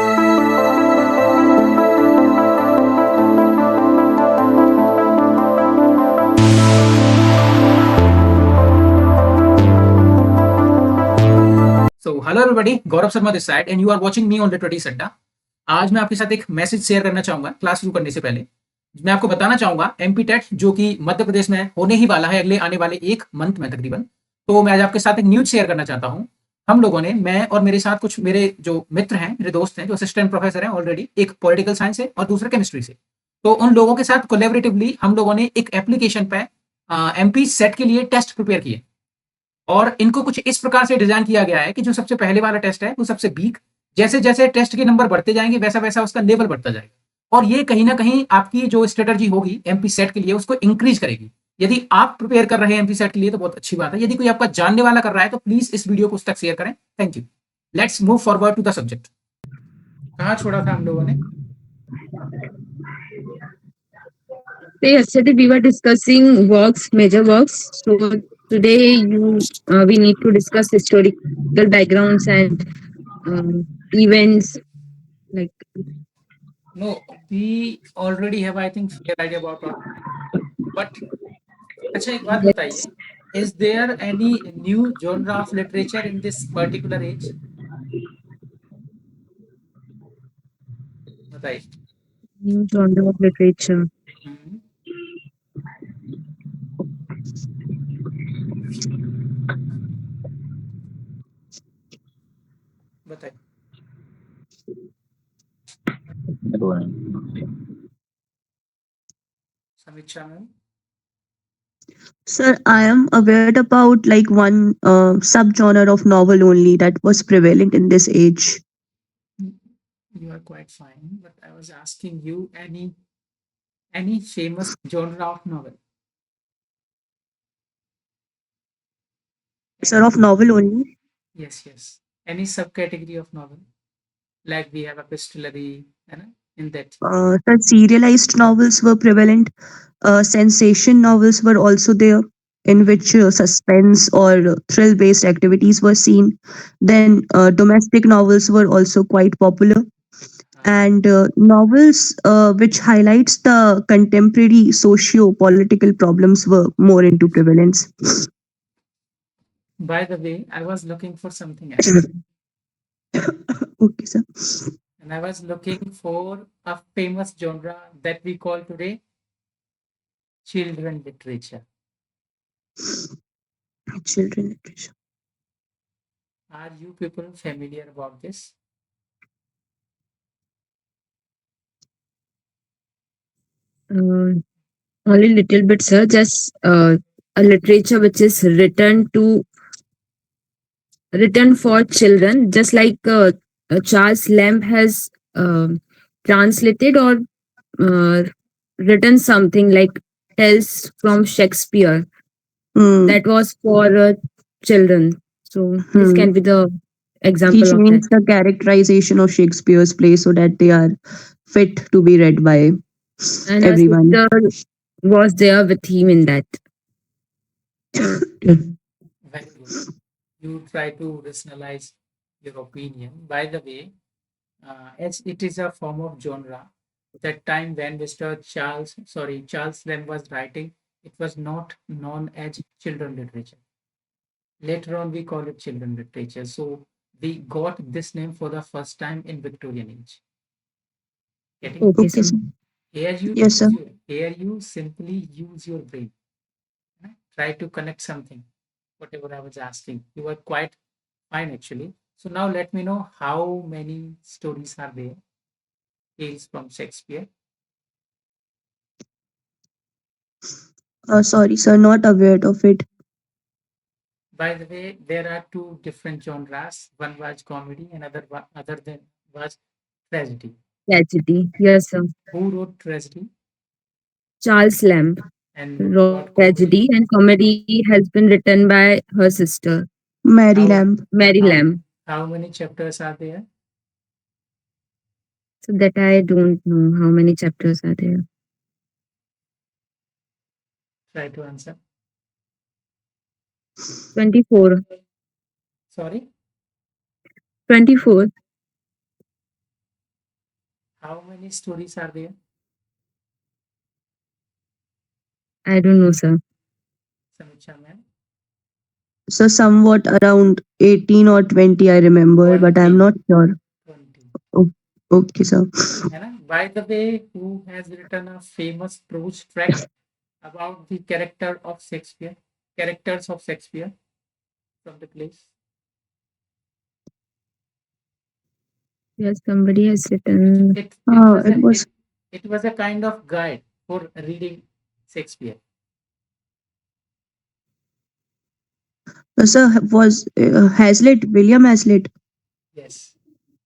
So hello everybody, Gaurav Sharma this side and you are watching me on literary Adda. आज मैं आपके साथ एक मैसेज शेयर करना चाहूंगा क्लास शुरू करने से पहले। मैं आपको बताना चाहूंगा एमपी टेट जो कि मध्य प्रदेश में होने ही वाला है अगले आने वाले एक मंथ में तकरीबन। तो मैं आज आपके साथ एक न्यूज शेयर करना चाहता हूँ। हम लोगों ने, मैं और मेरे साथ कुछ मेरे जो मित्र हैं, मेरे दोस्त हैं जो असिस्टेंट प्रोफेसर हैं ऑलरेडी, एक पॉलिटिकल साइंस से और दूसरा केमिस्ट्री से। तो उन लोगों के साथ कोलेबरेटिवली हम लोगों ने एक एप्लीकेशन पे एमपी सेट के लिए टेस्ट प्रिपेयर किए। और इनको कुछ इस प्रकार से डिजाइन किया गया है कि जो सबसे पहले वाला टेस्ट है वो सबसे वीक, जैसे जैसे टेस्ट के नंबर बढ़ते जाएंगे वैसा वैसा उसका लेवल बढ़ता जाएगा। और ये कहीं ना कहीं आपकी जो स्ट्रेटजी होगी एमपी सेट के लिए उसको इंक्रीज करेगी। यदि आप प्रिपेयर कर रहे हैं एमपी सेट के लिए तो बहुत अच्छी बात है। यदि कोई आपका जानने वाला कर रहा है तो प्लीज इस वीडियो को उस तक शेयर करें। Thank you. Let's move forward to the subject. कहाँ छोड़ा था हम लोगों ने? So yesterday we were discussing works, major works. So today we need to discuss historical backgrounds and events like. No, we already have I think clear idea about, but अच्छा एक बात Yes. बताइए, is there any new genre of literature in this particular age? बताइए। New genre of literature. Hmm, बताइए। Samiksha ma'am. Sir, I am aware about like one subgenre of novel only that was prevalent in this age. You are quite fine, but I was asking you any famous genre of novel? Sir, of novel only. Yes, yes. Any subcategory of novel? Like we have epistolary, you know, in that. Sir, serialized novels were prevalent. Sensation novels were also there, in which suspense or thrill-based activities were seen. Then domestic novels were also quite popular, and novels which highlights the contemporary socio-political problems were more into prevalence. By the way, I was looking for something else, Okay, sir. and I was looking for a famous genre that we call today children literature. Children literature. Are you people familiar about this? Uh, Only little bit, sir. Just a literature which is written for children, just like Charles Lamb has translated or uh, written something like Tales from Shakespeare Hmm. that was for children. So this Hmm. can be the He example of that. changed the characterization of Shakespeare's plays so that they are fit to be read by And our everyone. sister was there with him in that. Very good. You try to rationalize your opinion. By the way, as it is a form of genre, that time when Charles Lamb was writing, it was not known as children literature. Later on, we call it children literature. So we got this name for the first time in Victorian age. Getting Okay, Okay, sir. sir. here you Yes, sir. here you simply use your brain. Try to connect something. Whatever I was asking, you were quite fine actually. So now let me know how many stories are there, tales from Shakespeare. Sorry, sir, not aware of it. By the way, there are two different genres. One was comedy, and other than was tragedy. Tragedy. Yes, sir. Who wrote tragedy Charles Lamb and what wrote about comedy? tragedy, and comedy has been written by her sister, Mary How Lamb. Mary how Lamb. how many chapters are there? So that I don't know how many chapters are there. Try to answer. 24. Sorry. 24. How many stories are there? I don't know, sir. Samiksha ma'am? So somewhat around 18 or 20, I remember, but I'm 20. not sure. 20. O- Okay, sir. है ना? By the way, who has written a famous prose tract about the characters of Shakespeare from the plays? Yes, somebody has written. It was It was a kind of guide for reading Shakespeare. sir was Hazlitt, William Hazlitt. Yes,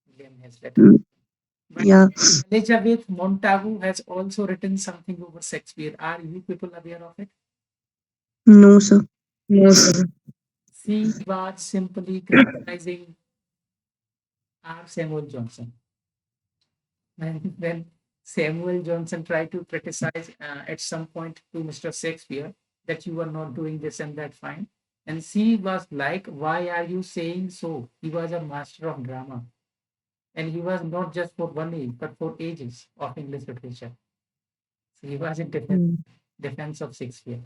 William Hazlitt. Mm, But Yeah. Elizabeth Montagu has also written something over Shakespeare. Are you people aware of it? No, sir. No, sir. She was simply criticizing R. Samuel Johnson. When Samuel Johnson tried to criticize at some point to Mr. Shakespeare that you are not doing this and that fine. And she was like, why are you saying so? He was a master of drama. And he was not just for one age, but for ages of English literature. So he was in Hmm. defense of Shakespeare.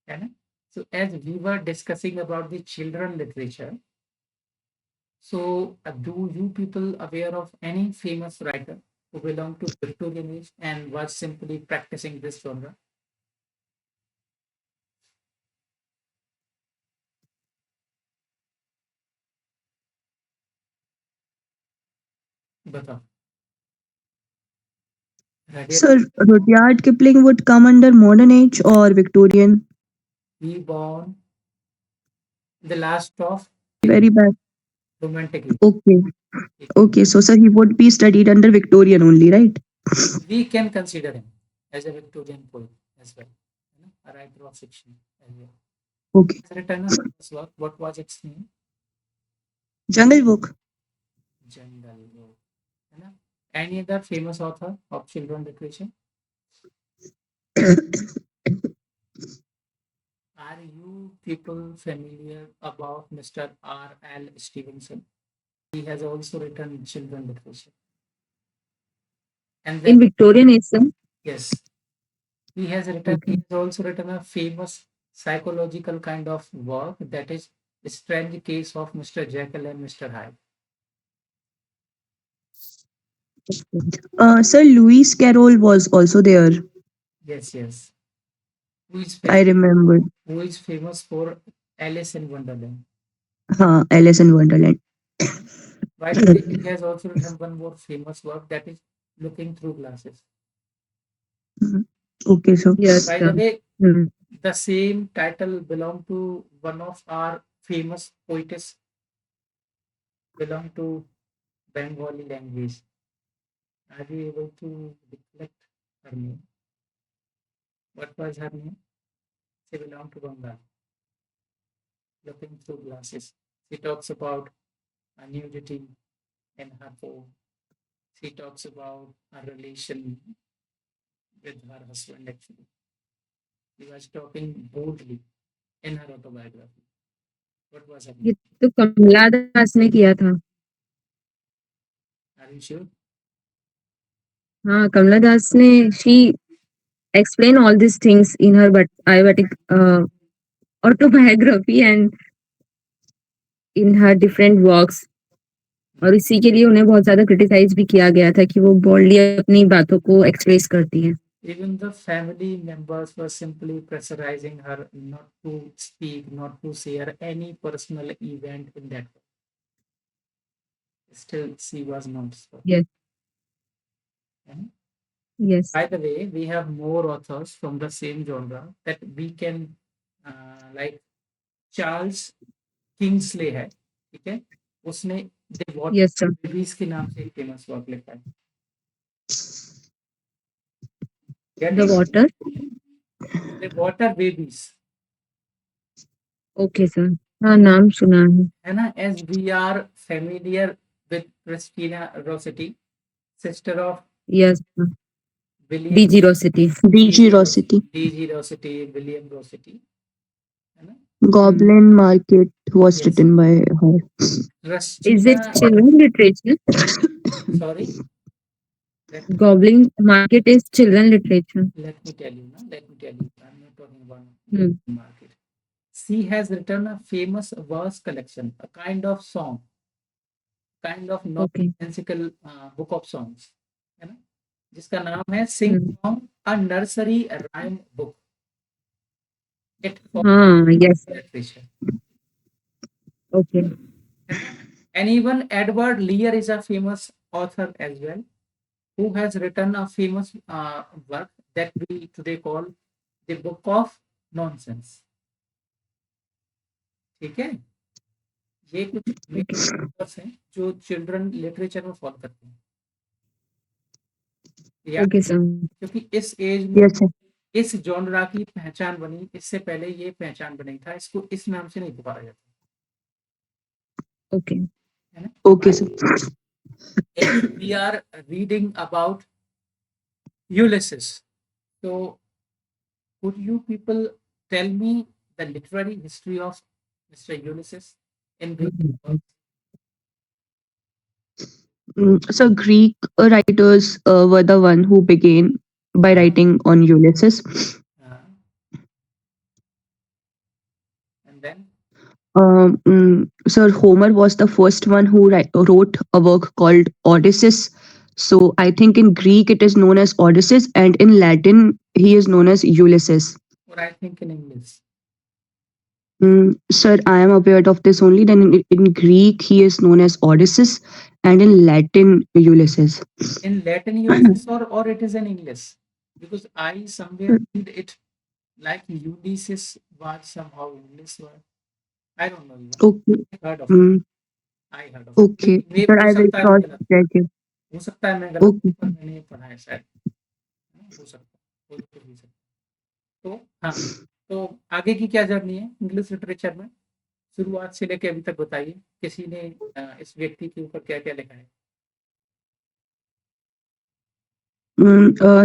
है So as we were discussing about the children literature, so do you people aware of any famous writer who belonged to Victorian age and was simply practicing this genre? बताओ. Rudyard Sir, Rudyard Kipling would come under modern age or Victorian? Kipling born the last of Very bad. romantic age. Okay. Okay. So, sir, he would be studied under Victorian only, right? We can consider him as a Victorian poet as well, a writer of fiction as well. Okay. He's written a famous work. What was its name? Jungle Book. Jungle Book. Any other famous author of children literature? Are you people familiar about Mr. R. L. Stevenson? He has also written children literature. And In then, Victorian age, sir. yes, he has Okay. also written a famous psychological kind of work that is The Strange Case of Mr. Jekyll and Mr. Hyde. Sir, Lewis Carroll was also there. Yes, yes. Who is I famous, remember. who is famous for Alice in Wonderland. Alice in Wonderland. By the way, he has also written one more famous work that is Looking Through Glasses. Okay, so Yes, By sir. the way, Hmm. the same title belong to one of our famous poetess, belong to Bengali language. Are you able to recollect her name? What was her name? She belonged to Bengal. Looking Through Glasses. She talks about a nudity in her poem. She talks about a relation with her husband actually. She was talking boldly in her autobiography. What was her ये name? तो कमला दास ने किया था. Are you sure? हाँ, कमला दास ने she explain all these things in her but Ayurvedic autobiography and in her different works. और इसी के लिए उन्हें बहुत ज़्यादा क्रिटिसाइज़ भी किया गया था कि वो बोल्डली अपनी बातों को एक्सप्रेस करती हैं. Even the family members were simply pressurizing her not to speak, not to share any personal event in that way. Still, she was not so. Yes. Mhm. Yes. By the way, we have more authors from the same genre that we can like Charles Kingsley है, ठीक है? उसने The Water Yes, sir. Babies के नाम से एक famous work लिखा है. Get The it? water. The Water Babies. Okay sir. हाँ, नाम सुना है. है ना? As we are familiar with Christina Rossetti, sister of yes. William D G Rossetti. DG Rossetti. D.G. Rossetti, William Rossetti. है ना? Goblin Market was Yes. written by her. Is it Christina, children literature? sorry, Let, Goblin market is children literature. let me tell you, no? Let me tell you. I'm not talking about Hmm. market. She has written a famous verse collection, a kind of song, kind of Okay. nonsensical book of songs, है ना? जिसका नाम है Sing Hmm. Song, a nursery rhyme book. It for Yes. literature. Okay. है ना? And even Edward Lear is a famous author as well, who has written a famous work that we today call the Book of Nonsense. ठीक है? ये कुछ Okay. authors हैं जो children literature में follow करते हैं या Okay, sir. क्योंकि इस एज में Yes, sir. इस जॉनरा की पहचान बनी, इससे पहले ये पहचान बनी था, इसको इस नाम से नहीं पुकारा जाता, Okay. है ना? Okay, sir. We are reading about Ulysses. So could you people tell me the literary history of Mr. Ulysses in brief? So Greek writers were the one who began by writing on Ulysses. Uh, and then Sir Homer was the first one who wrote a work called Odysseus. So I think in Greek it is known as Odysseus, and in Latin he is known as Ulysses. what I think in English. Sir, I am aware of this only. Then in Greek he is known as Odysseus, and in Latin Ulysses. In Latin Ulysses or it is in English? Because I somewhere read it like Ulysses was somehow English word. I don't know even. Okay. I heard of it. Mm, I heard of it. okay. Way Sir, हो I will सकता है मैं cross गलत check it. हो सकता है मैं गलत हूँ, Okay. पर मैंने पढ़ा है शायद, हो सकता है, हो तो भी सकता है। तो हाँ, तो आगे की क्या जर्नी है इंग्लिश लिटरेचर में, शुरुआत से लेके अभी तक बताइए, किसी ने इस व्यक्ति के ऊपर क्या क्या लिखा है?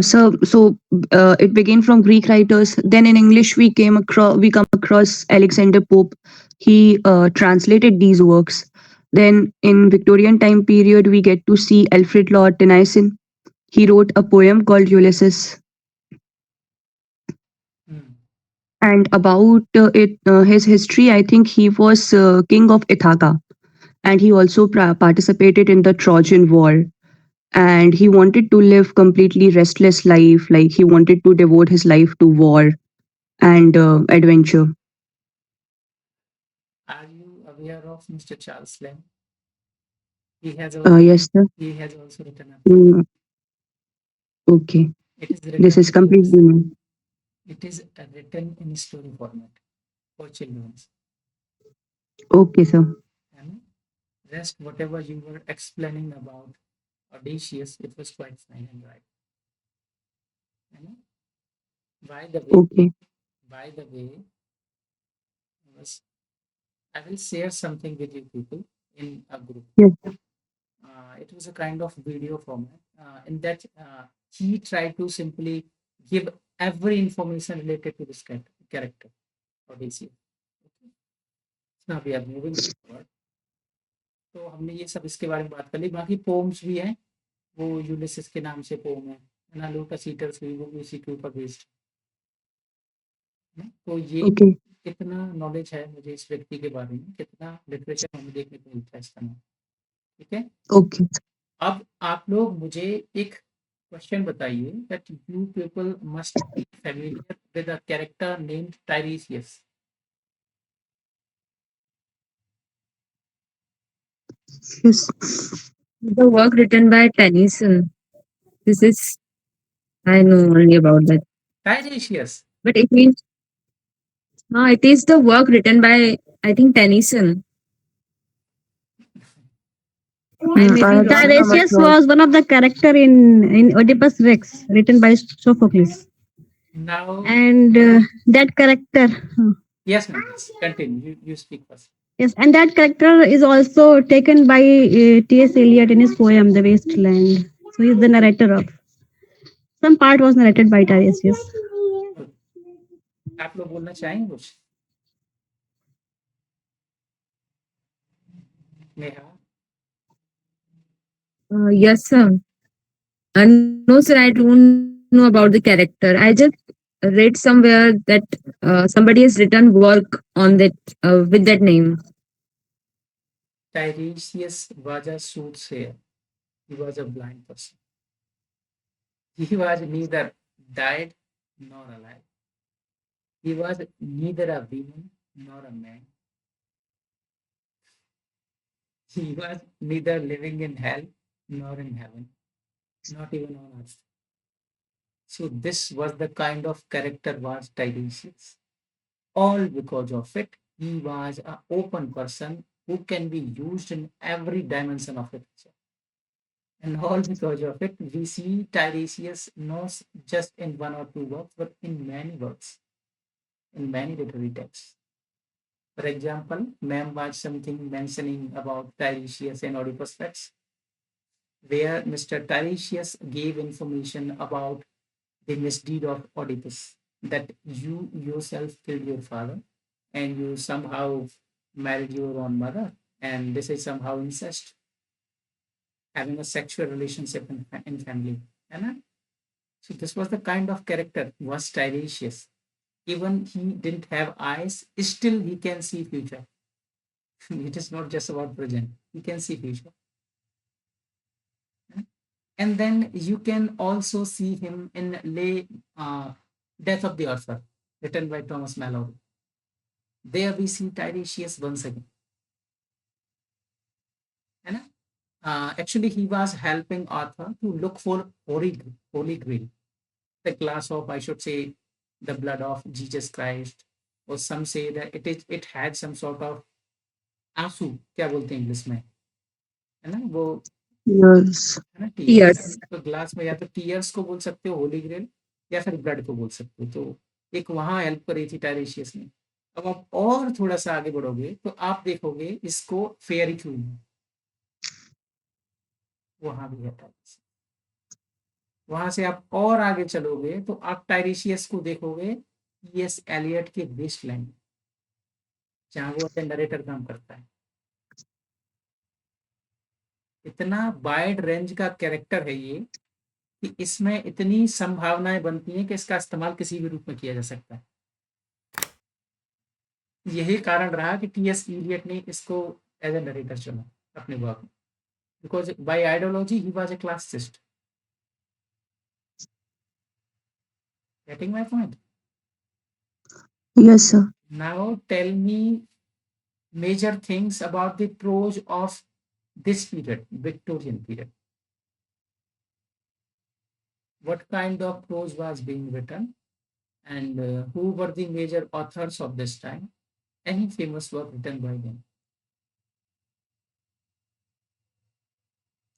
So it began from Greek writers. Then in English, we come across Alexander Pope. He translated these works. Then in Victorian time period, we get to see Alfred Lord Tennyson. He wrote a poem called Ulysses. Hmm, And about his history, I think he was king of Ithaca, and he also participated in the Trojan War. And he wanted to live completely restless life, like he wanted to devote his life to war and adventure. Are you aware of Mr. Charles Lamb? He has also, Yes, sir. he has also written a, Mm, okay, it is this written is completely new. it is written in story format for children. Okay, sir. And rest whatever you were explaining about Odysseus, it was quite fine and right. And by the way, Okay. by the way, was I will share something with you people in a group. Yes. It was a kind of video format. In that, he tried to simply give every information related to this character, Odysseus. Okay. Now we are moving forward. तो हमने ये सब इसके बारे में बात कर ली, बाकी पोम्स भी हैं, वो यूलिसिस के नाम से पोम है ना, लोटस ईटर्स भी, वो भी उसी के ऊपर बेस्ड है। तो ये Okay. कितना नॉलेज है मुझे इस व्यक्ति के बारे में, कितना लिटरेचर हमें देखने को मिलता है इसका नाम, ठीक है। Okay. अब आप लोग मुझे एक क्वेश्चन बताइए that you people must be familiar with a character named Tiresias. Yes. The work written by Tennyson. This is I know only about that. टाइरेसियस But it is the work written by I think Tennyson. I may be I have not wrong. come Tiresias across. was one of the character in Oedipus Rex, written by Sophocles. Now And that character, yes ma'am, continue, you speak first. yes, and that character is also taken by T.S. Eliot in his poem *The Waste Land*. So he's the narrator of. Some part was narrated by Tiresias. आप लोग बोलना चाहेंगे कुछ? Neha, Yes, sir. No, sir, I don't know about the character. I just read somewhere that somebody has written work on that with that name. Tiresias was a soothsayer. He was a blind person. He was neither dead nor alive. He was neither a woman nor a man. He was neither living in hell nor in heaven, not even on earth. So this was the kind of character was Tiresias. All because of it, he was an open person who can be used in every dimension of literature. And all because of it, we see Tiresias not just in one or two works, but in many works, in many literary texts. For example, Mem was something mentioning about Tiresias and Oedipus Rex, where Mr. Tiresias gave information about the misdeed of Oedipus, that you yourself killed your father and you somehow married your own mother, and this is somehow incest, having a sexual relationship in family. And so this was the kind of character was Tiresias. Even he didn't have eyes, still he can see future. It is not just about present. He can see future. And then you can also see him in Lay Death of the Author, written by Thomas Mallory. There we see Tiresias once again. है ना? Actually, he was helping Arthur to look for Holy Grail, the glass of, I should say, the blood of Jesus Christ, or some say that it had some sort of आंसू, क्या बोलते हैं English में, है ना वो, Yes. है ना टीयर्स, Tears. तो ग्लास में या तो टीयर्स को बोल सकते हो होली ग्रेल, या फिर ब्लड को बोल सकते हो, तो एक वहां हेल्प करी थी टायरेशियस ने। अब आप और थोड़ा सा आगे बढ़ोगे तो आप देखोगे इसको फेयरी क्वीन, वहां भी है टायरेशियस। वहां से आप और आगे चलोगे तो आप टायरेशियस को देखोगे टीएस एलियट के वेस्टलैंड, जहां वो नरेटर काम करता है। इतना वाइड रेंज का कैरेक्टर है ये कि इसमें इतनी संभावनाएं बनती हैं कि इसका इस्तेमाल किसी भी रूप में किया जा सकता है। यही कारण रहा कि टीएस इलियट ने इसको एज ए नरेटर चुना अपने वर्क में, because by ideology he was a classist. Getting my point? Yes, sir. Now tell me major things about the prose of this period, Victorian period. What kind of prose was being written, and who were the major authors of this time? Any famous work written by them?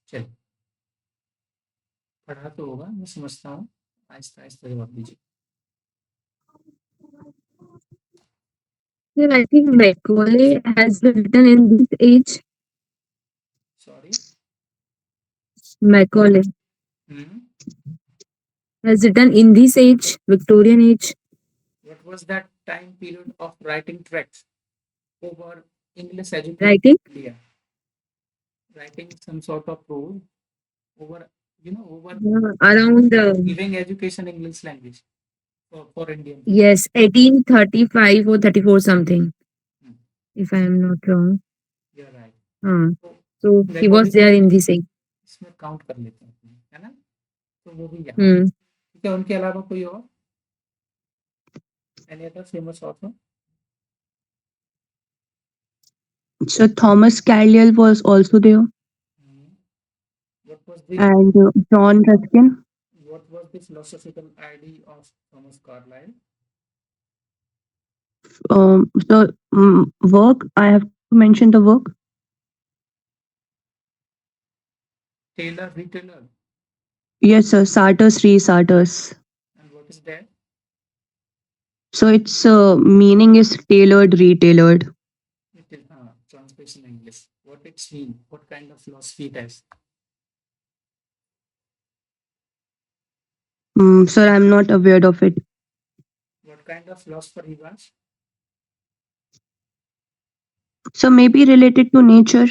चलिए, पढ़ा तो होगा, मैं समझता हूँ, आहिस्ता आहिस्ता जवाब दीजिए। Sir, I think Macaulay has written in this age. Sorry. Macaulay has written in this age, Victorian age. What was that time period of writing tracts over English education Writing? in India? Writing some sort of prose over, over Around giving education English language for Indian people. yes, 1835 or 34 something, Hmm. if I am not wrong. You're right. Uh, तो so he Macaulay was there in this age. इसमें count कर लेते हैं अपने, है ना? तो वो भी यहाँ, Hmm. ठीक है। उनके अलावा कोई और, any other famous author? So Thomas Carlyle was also there, What was the and John Ruskin. philosophical idea of Thomas Carlyle? So work. I have to mention the work. Taylor, retailer, Yes, sir. Sartor's Sartor's. and what is that? So its meaning is tailored, retailored. It is translation English. What it's mean? What kind of philosophy it has? Sir, I'm not aware of it. What kind of philosopher he was? So maybe related to nature.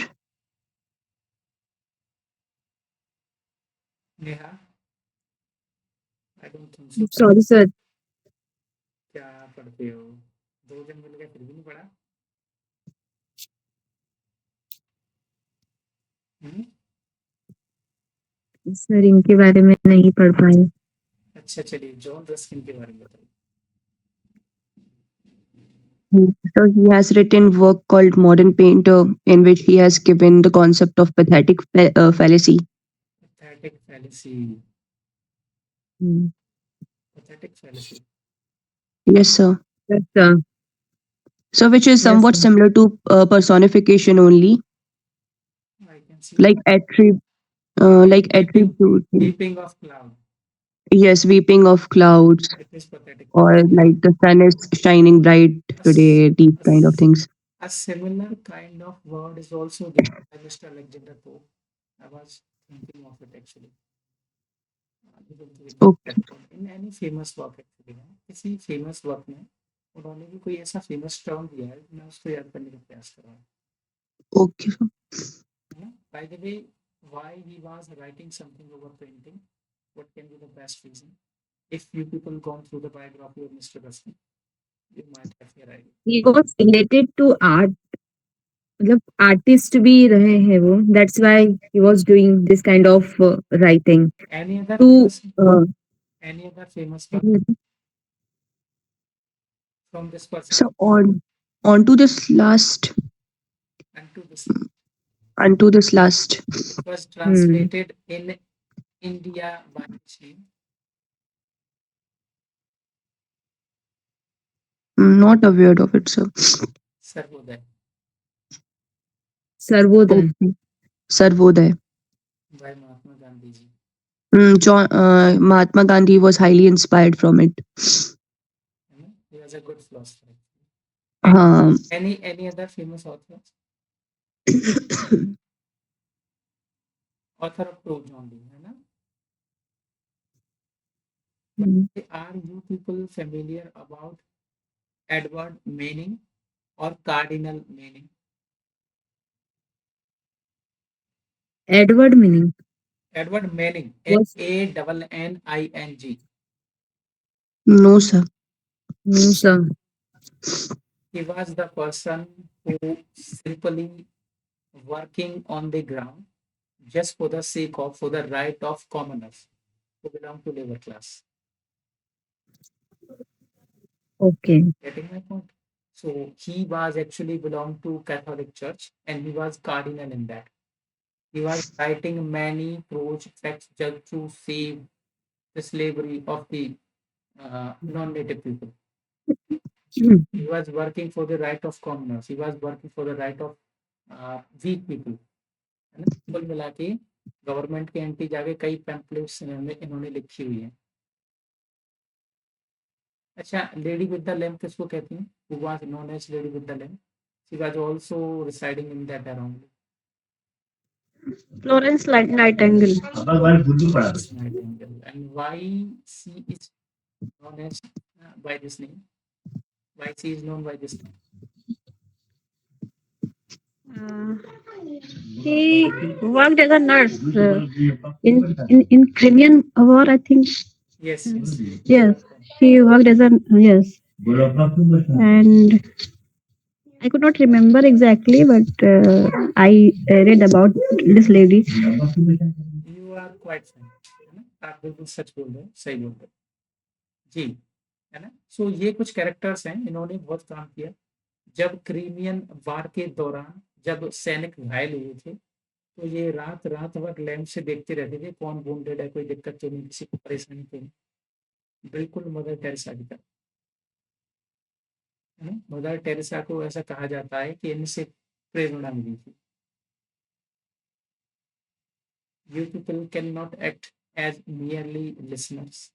Neha, I don't think so. Sorry, sir. क्या पढ़ते हो? 2 दिन मिल गए फिर भी नहीं पढ़ा? हुँ? Sir इनके बारे में नहीं पढ़ पाए। अच्छा चलिए जॉन रस्किन के बारे में बताइए। So he has written work called Modern Painter, in which he has given the concept of pathetic fallacy. Pathetic fallacy, Hmm. Pathetic fallacy. Yes, sir. Yes, sir. So which is Yes, somewhat sir. similar to personification only, I can see like like weeping attribute. Weeping of cloud, Yes, weeping of clouds, it is pathetic. or like the sun is shining bright today, these kind of things. A similar kind of word is also given by Mr. Alexander Pope. I was thinking of it actually. You will give Okay, that word in any famous work actually है। किसी famous work में उन्होंने भी कोई ऐसा famous term दिया है, मैं उसको याद करने का प्रयास कर रहा हूँ। okay, sir. है ना? By the way, why he was writing something over painting? What can be the best reason? If you people gone through the biography of Mr. Ruskin, you might have your idea. He was related to art. मतलब artist भी रहे हैं वो. That's why he was doing this kind of writing. Any other To famous, uh, any other famous work from this person So on to this last, and to this? unto this last. It was hmm. translated in India by which name? Not aware of it, sir. Sarvodaya Sarvodaya. Okay. Sarvodaya. by Mahatma Gandhi ji. Mahatma Gandhi was highly inspired from it. है ना? He was a good philosopher. Um, Any other famous authors? Author of prose only, है ना? Hmm. Are you people familiar about Edward Manning or Cardinal Manning? Edward Minning Edward Manning, was Manning. no, sir. no sir. He was the person who simply working on the ground just for the sake of, for the right of commoners who belong to labor class. Okay. Getting my point? So he was actually belonged to Catholic Church and he was cardinal in that. He was writing many prose texts just to save the slavery of the non-native people. Hmm. He was working for the right of commoners. He was working for the right of weak people. है ना? कुल मिला के government के anti जाके कई pamphlets इन्होंने लिखी हुई है। अच्छा, लेडी विद द लैम्प किसको कहती हैं? Who was known as lady with the lamp? She was also residing in that around. Florence Nightingale. Florence Nightingale. And why she is known as by this name? Why she is known by this name? Uh, he worked as a nurse in Crimean War, I think. Yes, yes. Yes, she worked as a yes, and I could not remember exactly, but I read about this lady. You are quite fine, है ना? आप बिल्कुल सच बोल रहे हो, सही बोल रहे हो जी, है ना? सो ये कुछ कैरेक्टर्स हैं, इन्होंने बहुत काम किया। जब क्रीमियन वार के दौरान जब सैनिक घायल हुए थे तो ये रात रात भर लैंप से देखते रहते थे कौन वुंडेड है, कोई दिक्कत तो नहीं, किसी को परेशानी तो नहीं। बिल्कुल मदर टेरेसा की तरह, है ना? मदर टेरेसा को ऐसा कहा जाता है कि इनसे प्रेरणा मिली थी। You people can not act as merely listeners.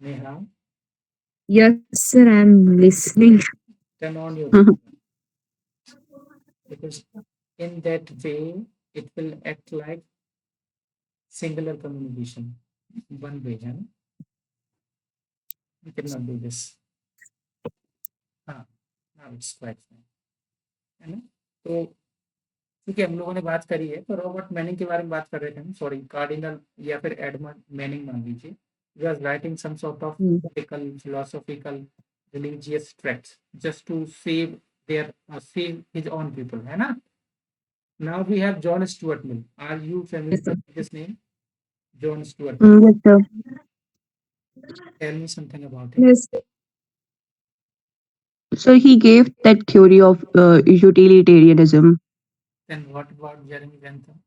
Neha, Yes, sir. I'm listening. turn on your Mhm. because in that way it will act like singular communication, one way, है ना? You cannot do this. हाँ, now it's quite fine, है ना? तो क्योंकि हम लोगों ने बात करी है तो रॉबर्ट मैनिंग के बारे में बात कर रहे थे हम, सॉरी कार्डिनल या फिर एडमंड मैनिंग मान लीजिए, he was writing some sort of Hmm. political, philosophical, religious tracts just to save their save his own people, है ना? Now we have John Stuart Mill. Are you familiar Yes, sir. with this name? John Stuart Mill. Yes, sir. Tell me something about him. Yes. So he gave that theory of utilitarianism. Then what about Jeremy Bentham?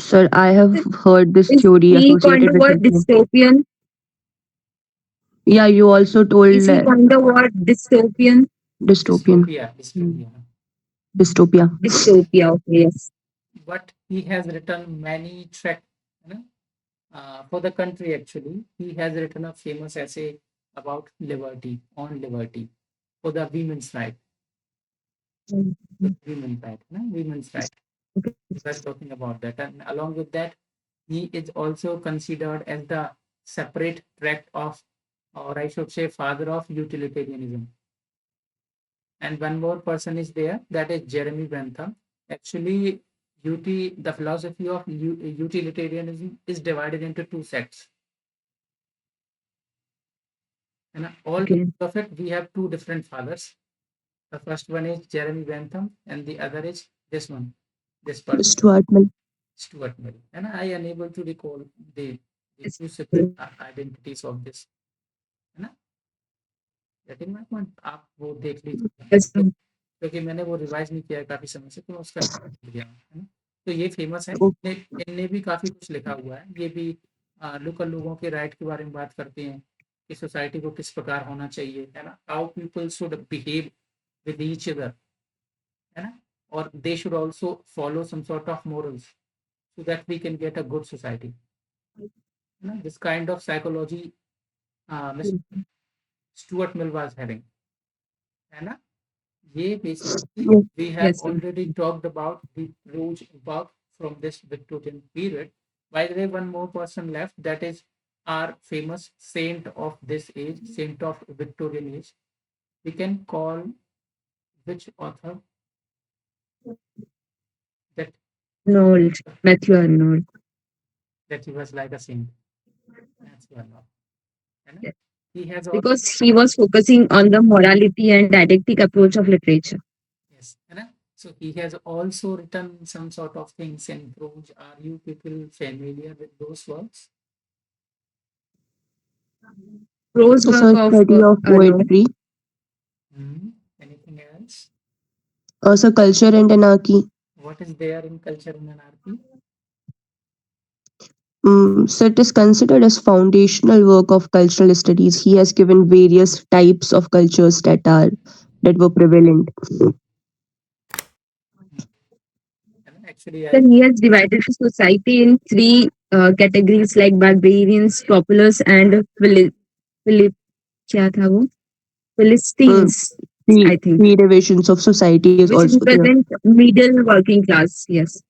Sir, I have heard this Is theory he coined associated the with word him. dystopian? Yeah, you also told Is he coined the word dystopian? dystopian, Dystopia. dystopia. Dystopia. Okay. Yes. But he has written many tracts, you know, for the country actually. He has written a famous essay about liberty, on liberty, for the women's right, women's right, no? Women's right. Okay. We were talking about that. And along with that, he is also considered as the separate tract of, or I should say, father of utilitarianism. And one more person is there, that is Jeremy Bentham. Actually, the philosophy of utilitarianism is divided into two sects. And all Okay. of it, we have two different fathers. The first one is Jeremy Bentham, and the other is this one, this person, Stuart Mill. Stuart Mill. And I unable to recall the Yes. two separate identities of this. है ना? Getting my point? आप वो देख लीजिए Yes, sir. क्योंकि मैंने वो revise नहीं किया है काफी समय से, तो मैं उसका भूल गया हूँ, है ना? तो ये फेमस है, इनने भी काफी कुछ लिखा हुआ है। ये भी लोकल लोगों के राइट के बारे में बात करते हैं कि सोसाइटी को किस प्रकार होना चाहिए, है ना? How people should behave with each other, है ना? और they should also follow some sort of morals so that we can get a good society, है ना? This kind of psychology Mr. Stuart Mill was having, है ना? ये basically we have Yes, sir. already talked about the Rouge work from this Victorian period. By the way, one more person left, that is our famous saint of this age, saint of Victorian age. We can call which author? That Arnold. Matthew Arnold. that he was like a saint. That's one of. है ना? Yes. He has all, Because he was focusing on the morality and didactic approach of literature. yes, है ना? So he has also written some sort of things in prose. Are you people familiar with those works? Prose So, work sir, of study of Arnold. poetry. Anything else? So, culture and anarchy. What is there in culture and anarchy? So it is considered as foundational work of cultural studies. He has given various types of cultures that were prevalent. Actually, Then he has divided the society in three categories like barbarians, populace, and क्या था वो? Philistines, I think, Three divisions of society is which also there. represent middle working class. Yes.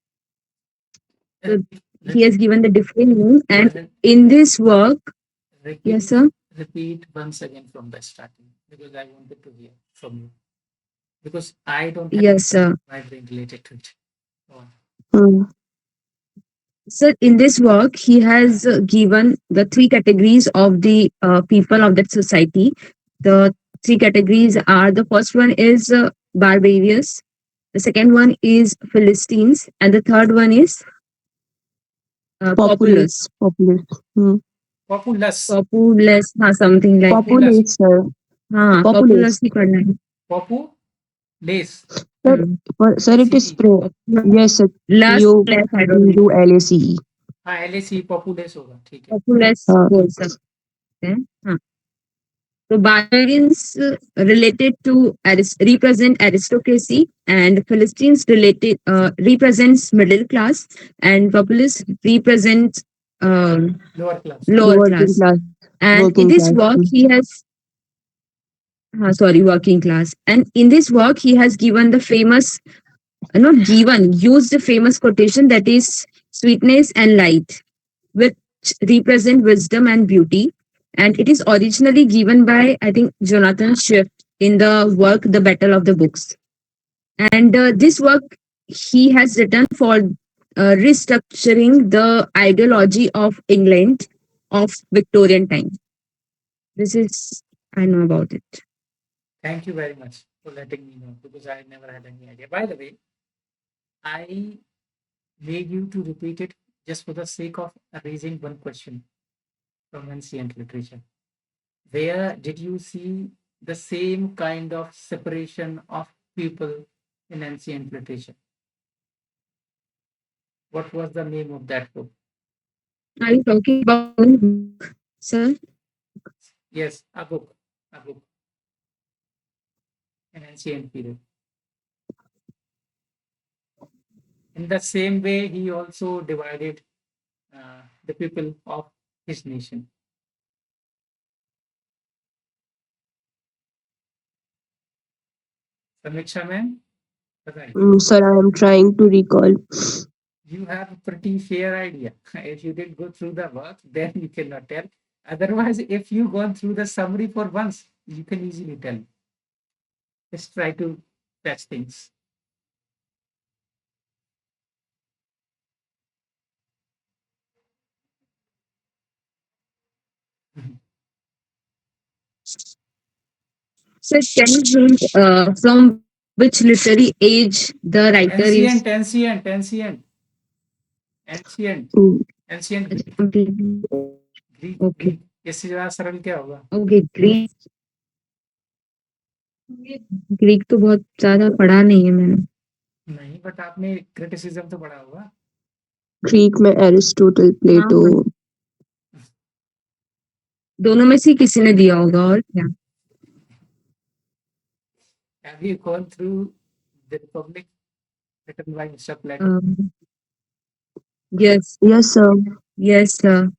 So he has given the different name, and in this work, yes, sir. Repeat once again from the starting because I wanted to hear from you. Because I don't have Yes, sir. my brain related to it. Go on. Hmm. So in this work, he has given the three categories of the people of that society. The three categories are: the first one is barbarians, the second one is Philistines, and the third one is populace. Populace. Populous. Populace, something like Populace, sir. हाँ, populace ही पढ़ना है. Populace. Sir, it is pro. Yes, sir. Less, I don't know. PULACE. हाँ LAC populace होगा, ठीक है. Populace बोल सकते हैं. हाँ. So barbarians related to represent aristocracy, and Philistines related represents middle class, and populace represents Lower class. lower class. And in this work, he has working class. And in this work, he has given the famous, not given, used the famous quotation that is sweetness and light, which represent wisdom and beauty. And it is originally given by, I think, Jonathan Swift in the work The Battle of the Books. And this work he has written for restructuring the ideology of England of Victorian time. This is I know about it. Thank you very much for letting me know because I never had any idea. By the way, I made you to repeat it just for the sake of raising one question from ancient literature. Where did you see the same kind of separation of people in ancient literature? What was the name of that book? Are you talking about sir? Yes, a book in ancient period. In the same way, he also divided the people of his nation. Samiksha ma'am, बताइए. Sir, I am trying to recall. You have a pretty fair idea. If you did go through the work, then you cannot tell. Otherwise, if you gone through the summary for once, you can easily tell. Just try to catch things. Sir, can you hint from which literary age the writer is? Ancient, Mm, ancient अच्छा, Greek, Greek, Okay. Greek. इससे ज्यादा सरल क्या होगा? Okay, Greek Greek तो बहुत ज्यादा पढ़ा नहीं है मैंने. नहीं, बट आपने क्रिटिसिज्म तो पढ़ा होगा. Greek में Aristotle, Plato. हाँ, दोनों में से किसी ने दिया होगा और क्या. Have you gone through the Republic written by Mr. Plato? Yes, Yes, sir. yes, sir.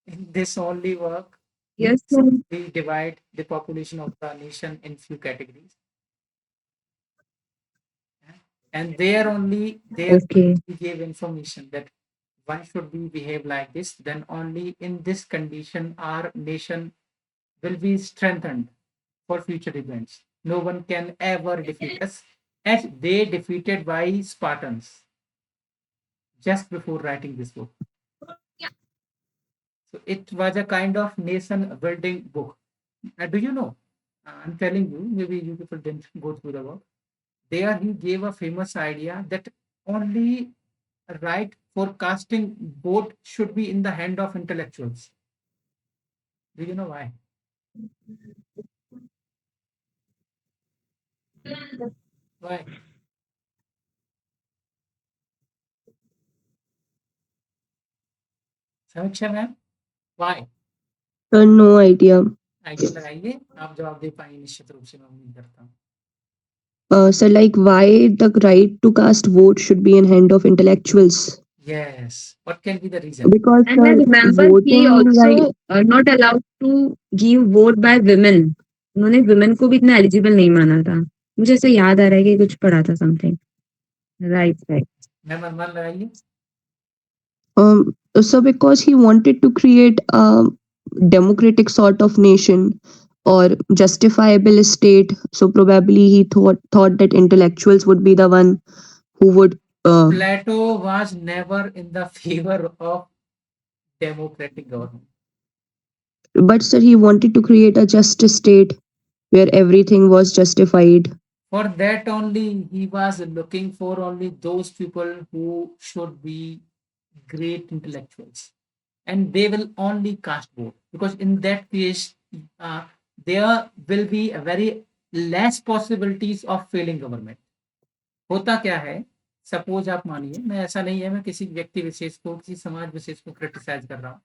In this only work, Yes, sir. we divide the population of the nation in few categories. And there only Okay. we gave information that one should be behave like this, then only in this condition our nation will be strengthened for future events. No one can ever defeat us as they defeated by Spartans just before writing this book. So it was a kind of nation building book. Do you know? I'm telling you, maybe you people didn't go through the book. There he gave a famous idea that only right forecasting boat should be in the hand of intellectuals. Do you know why? Why? समीक्षा ma'am, why? No idea. Idea लगाइए, आप जवाब दे पाएंगे निश्चित रूप से, मैं उम्मीद करता हूँ. So, like, why the right to cast vote should be in hand of intellectuals? Yes. What can be the reason? Because And I remember he voting right. also not allowed to give vote by women. उन्होंने women को भी इतना eligible नहीं माना था. मुझे ऐसे याद आ रहा है कि कुछ पढ़ा था something. Right, right. मैम अनुमान लगाइए. So because he wanted to create a democratic sort of nation or justifiable state, so probably he thought that intellectuals would be the one who would. Plato was never in the favor of democratic government. But sir, he wanted to create a just state where everything was justified. For that only, he was looking for only those people who should be great intellectuals, and they will only cast vote, because in that case, there will be a very less possibilities of failing government. होता क्या है, suppose आप मानिए, मैं ऐसा नहीं है मैं किसी व्यक्ति विशेष को, किसी समाज विशेष को क्रिटिसाइज कर रहा हूँ.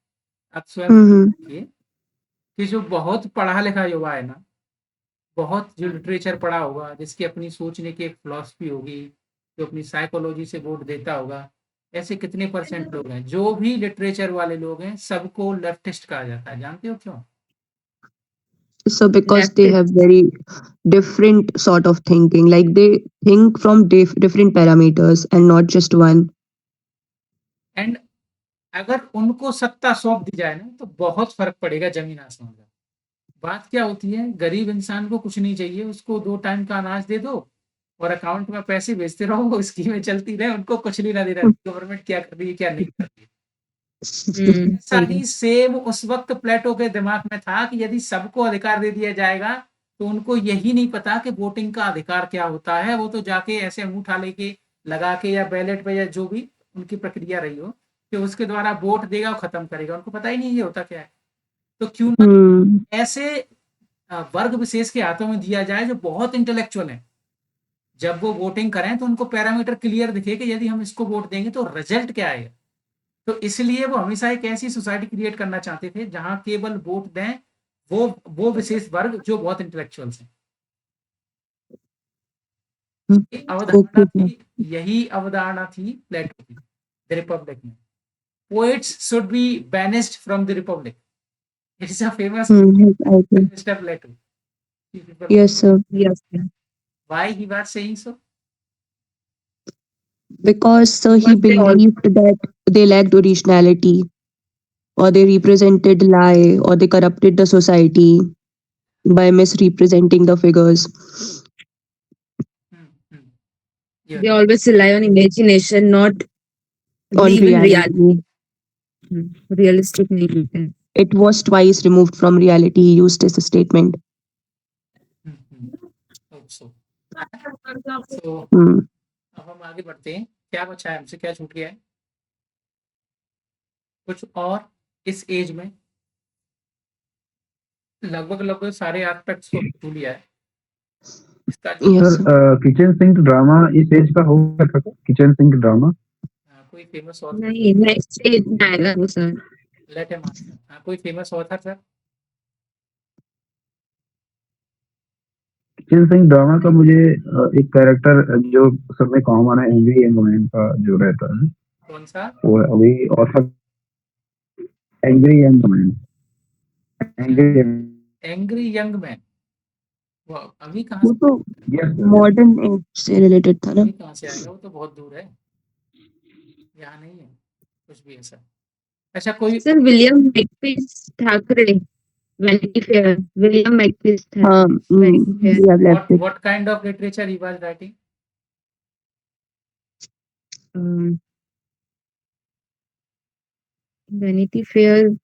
आप स्वयं देखिए कि जो बहुत पढ़ा लिखा युवा है ना, बहुत जो लिटरेचर पढ़ा होगा, जिसकी अपनी सोचने की एक फिलॉसफी होगी, जो अपनी साइकोलॉजी से वोट देता होगा, ऐसे कितने परसेंट लोग हैं. जो भी लिटरेचर वाले लोग हैं, सबको लेफ्टिस्ट कहा जाता है. जानते हो क्यों? So because they have very different sort of thinking, like they think from different parameters and not just one. And अगर उनको सत्ता सौंप दी जाए ना, तो बहुत फर्क पड़ेगा जमीन आसमान का. बात क्या होती है, गरीब इंसान को कुछ नहीं चाहिए, उसको 2 टाइम का अनाज दे दो, और अकाउंट में पैसे भेजते रहो, वो स्कीमें चलती रहे, उनको कुछ लेना देना नहीं, गवर्नमेंट क्या कर रही है क्या नहीं कर रही है। ऐसा सही ही सेम उस वक्त प्लेटो के दिमाग में था कि यदि सबको अधिकार दे दिया जाएगा तो उनको यही नहीं पता कि वोटिंग का अधिकार क्या होता है। वो तो जाके ऐसे मुंह उठा लेके लगा के या बैलेट पे या जो भी उनकी प्रक्रिया रही हो कि उसके द्वारा वोट देगा और खत्म करेगा, उनको पता ही नहीं ये होता क्या है। तो क्यों ना Hmm. ऐसे वर्ग विशेष के हाथों में दिया जाए जो बहुत इंटेलेक्चुअल है, जब वो वोटिंग करें तो उनको पैरामीटर क्लियर दिखे कि यदि हम इसको वोट देंगे तो रिजल्ट क्या आएगा। तो इसलिए वो हमेशा एक ऐसी सोसाइटी क्रिएट करना चाहते थे जहां केवल वोट दें वो विशेष वर्ग जो बहुत इंटेलेक्चुअल्स हैं। ये अवधारणा Okay, sir. थी, यही अवधारणा थी प्लेटो की द रिपब्लिक में। Poets should be banished from the republic. It is a famous Yes, I think. Mister Plato. Yes, sir. yes why he was saying so? Because he because they all believed that they lacked originality, or they represented lie, or they corrupted the society by misrepresenting the figures. they always rely on imagination, not On believe in reality. reality. Realistic नहीं है। It was twice removed from reality, he used as a statement. So so Hmm. अब हम आगे बढ़ते हैं। क्या बचा है हमसे, क्या छूट गया है? कुछ और इस एज में लगभग लगभग सारे एस्पेक्ट्स को छू लिया है। इसका जो Yes, sir sir. Kitchen sink drama इस एज का होगा था क्या? किचन सिंक ड्रामा कोई फेमस ऑथर, नहीं नेक्स्ट एज में आएगा वो सर। Let him answer. कोई famous author sir? Kitchen sink drama का मुझे एक कैरेक्टर जो सब में कॉमन है, एंग्री यंग मैन का जो रहता है, कौन सा? वो अभी author angry young man, angry angry young man. वो अभी कहाँ वो से, तो यस मॉडर्न एज से रिलेटेड था ना. अभी कहाँ से आएगा? वो तो बहुत दूर है, यहाँ नहीं है कुछ भी ऐसा। अच्छा कोई sir William Makepeace Thackeray Vanity Fair William Makepeace था हाँ. Vanity Fair We have left it. what kind of literature he was writing? Vanity fair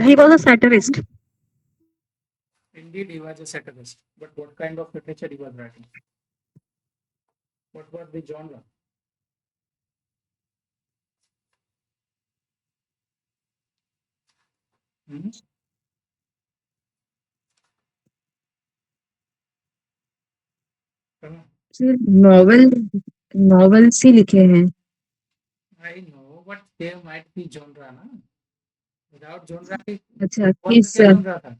He was a satirist. Indeed, he was a satirist. But what kind of literature he was writing? What was the genre? Hmm? Sir novel novels ही लिखे हैं। I know, but there might be genre ना। Without genre, अच्छा कौन किस सा क्या genre था?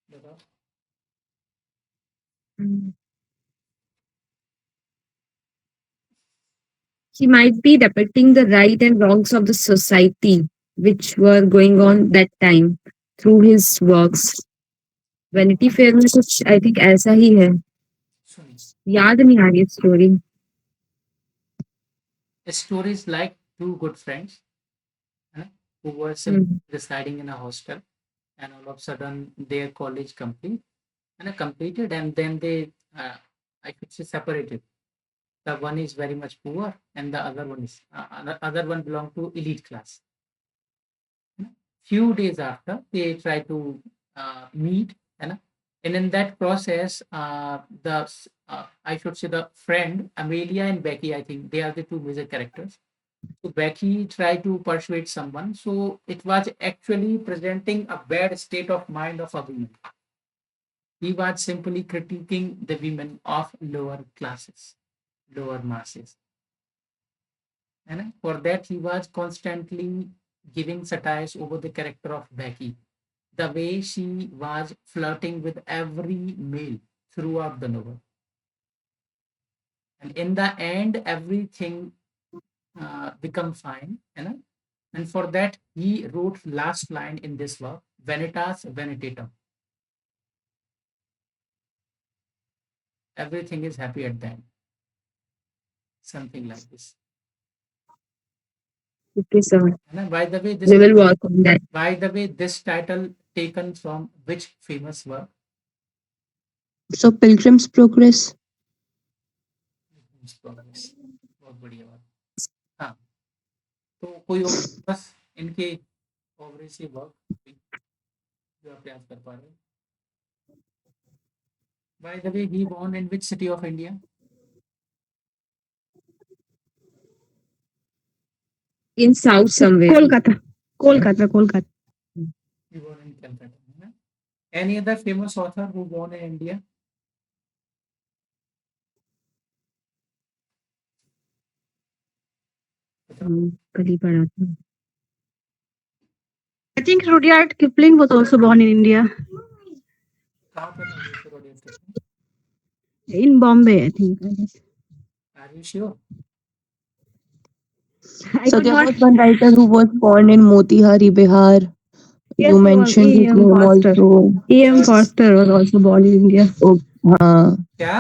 बताओ। He might be depicting the right and wrongs of the society which were going on that time through his works. Vanity fair में कुछ आई थिंक ऐसा ही है, सुनिए, याद नहीं आ रही story. stories like two good friends who were simply residing in a hostel, and all of a sudden their college completed, and then they I could say separated. The one is very much poor and the other one is other one belong to elite class. Few days after they try to meet, and in that process the I should say the friend Amelia and Becky, I think they are the two major characters. So Becky tried to persuade someone, so it was actually presenting a bad state of mind of a woman. He was simply critiquing the women of lower classes, lower masses. And for that, he was constantly giving satires over the character of Becky, the way she was flirting with every male throughout the novel. And in the end, everything become fine. And for that, he wrote last line in this work, Vanitas Vanitatum. Everything is happy at the end. Something like this. Okay, sir. है ना? By the way, We will work on that. this title taken from which famous work? So Pilgrim's Progress. Progress. बहुत बढ़िया बात। हाँ, तो कोई और बस इनके ओवरेज से वर्क जो आप याद कर पा रहे हो? By the way, he born in which city of India? In south somewhere. Kolkata. Kolkata. He born in Calcutta. है ना? Any other famous author who born in India? कल ही पढ़ा था। I think Rudyard Kipling was also born in India, कहाँ पैदा हुए थे Rudyard Kipling? in Bombay, I think. I guess. Are you sure? I So could there not. was one writer who was born in Motihari, Bihar. Yes, You he was mentioned his E.M. name Forster. also. E.M. Yes. Forster was also born in India. हाँ क्या?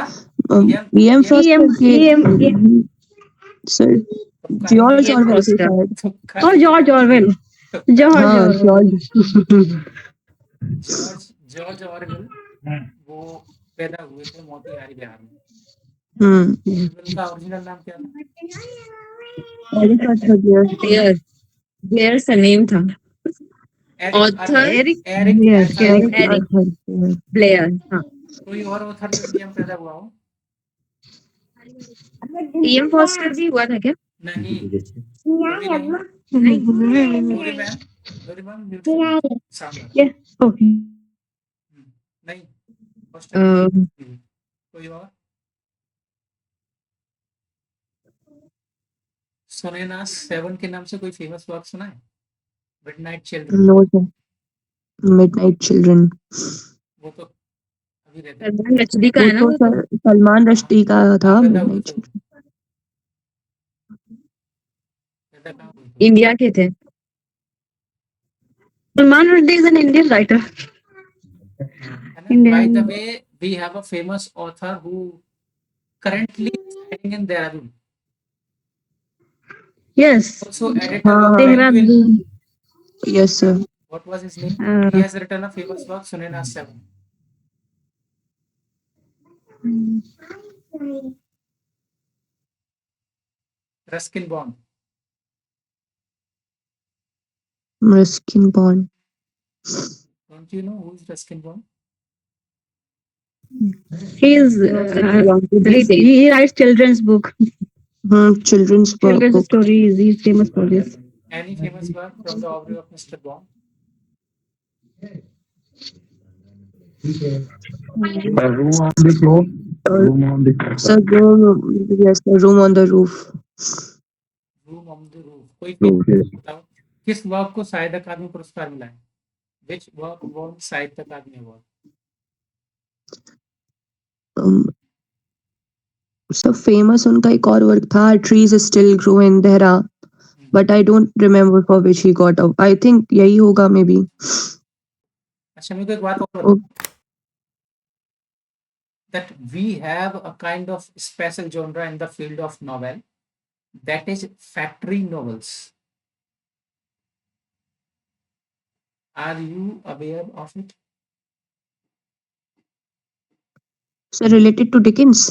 E.M. Forster E.M. Sir तुक्का George E.M. Orwell के Forster. शायद तुक्का Oh, George Orwell. George हाँ Orwell. George Orwell वो पैदा हुए थे मोतीहारी बिहार में। हम्म उनका ओरिजिनल नाम क्या था? Blair. Blair का नेम था। Author Eric Yes, Arthur Eric Blair. Eric Blair. हाँ। कोई और ऑथर जो इंडिया में पैदा हुआ हो? E.M. Forster भी हुआ था क्या? नहीं, कोई नहीं। डोरेमोन ब्यूटीफुल सामर। Yes. Okay. नहीं, फॉस्टर कोई और? सोनेना 7 के नाम से कोई फेमस वर्क सुना है? Midnight children. No sir midnight children वो तो अभी रहता है। सलमान रश्दी का वो है ना तो वो तो? सर सलमान रश्दी का था पैदा हुए मिडनाइट थे वो। चिल्ड्रन पैदा कहाँ हुए थे? इंडिया के थे। Salman Rushdie is an Indian writer. है ना? Indian. By the way, we have a famous author who currently residing in Dehradun. Yes. Also editor हाँ of हाँ Penguin. Dehradun. Yes sir What was his name? Uh, He has written a famous work, Sunena 7. Ruskin Bond. Ruskin bond Don't you know who is Ruskin Bond? he is. He writes children's book, children's children's book stories. He's famous for this. Any famous work from the author of Mr. Bond? Room on the floor. Room on the sir yes room on the roof Room on the Roof. कोई floor. Yes. बताओ किस work को साहित्य अकादमी पुरस्कार मिला है? Which work won साहित्य अकादमी award? Sir famous उनका एक और वर्क था trees still grow in Dehra but I don't remember for which he got I think यही होगा मे बी अच्छा मेरे को एक बात और बताओ that we have a kind of special genre in the field of novel that is factory novels. Are you aware of it? Sir related to Dickens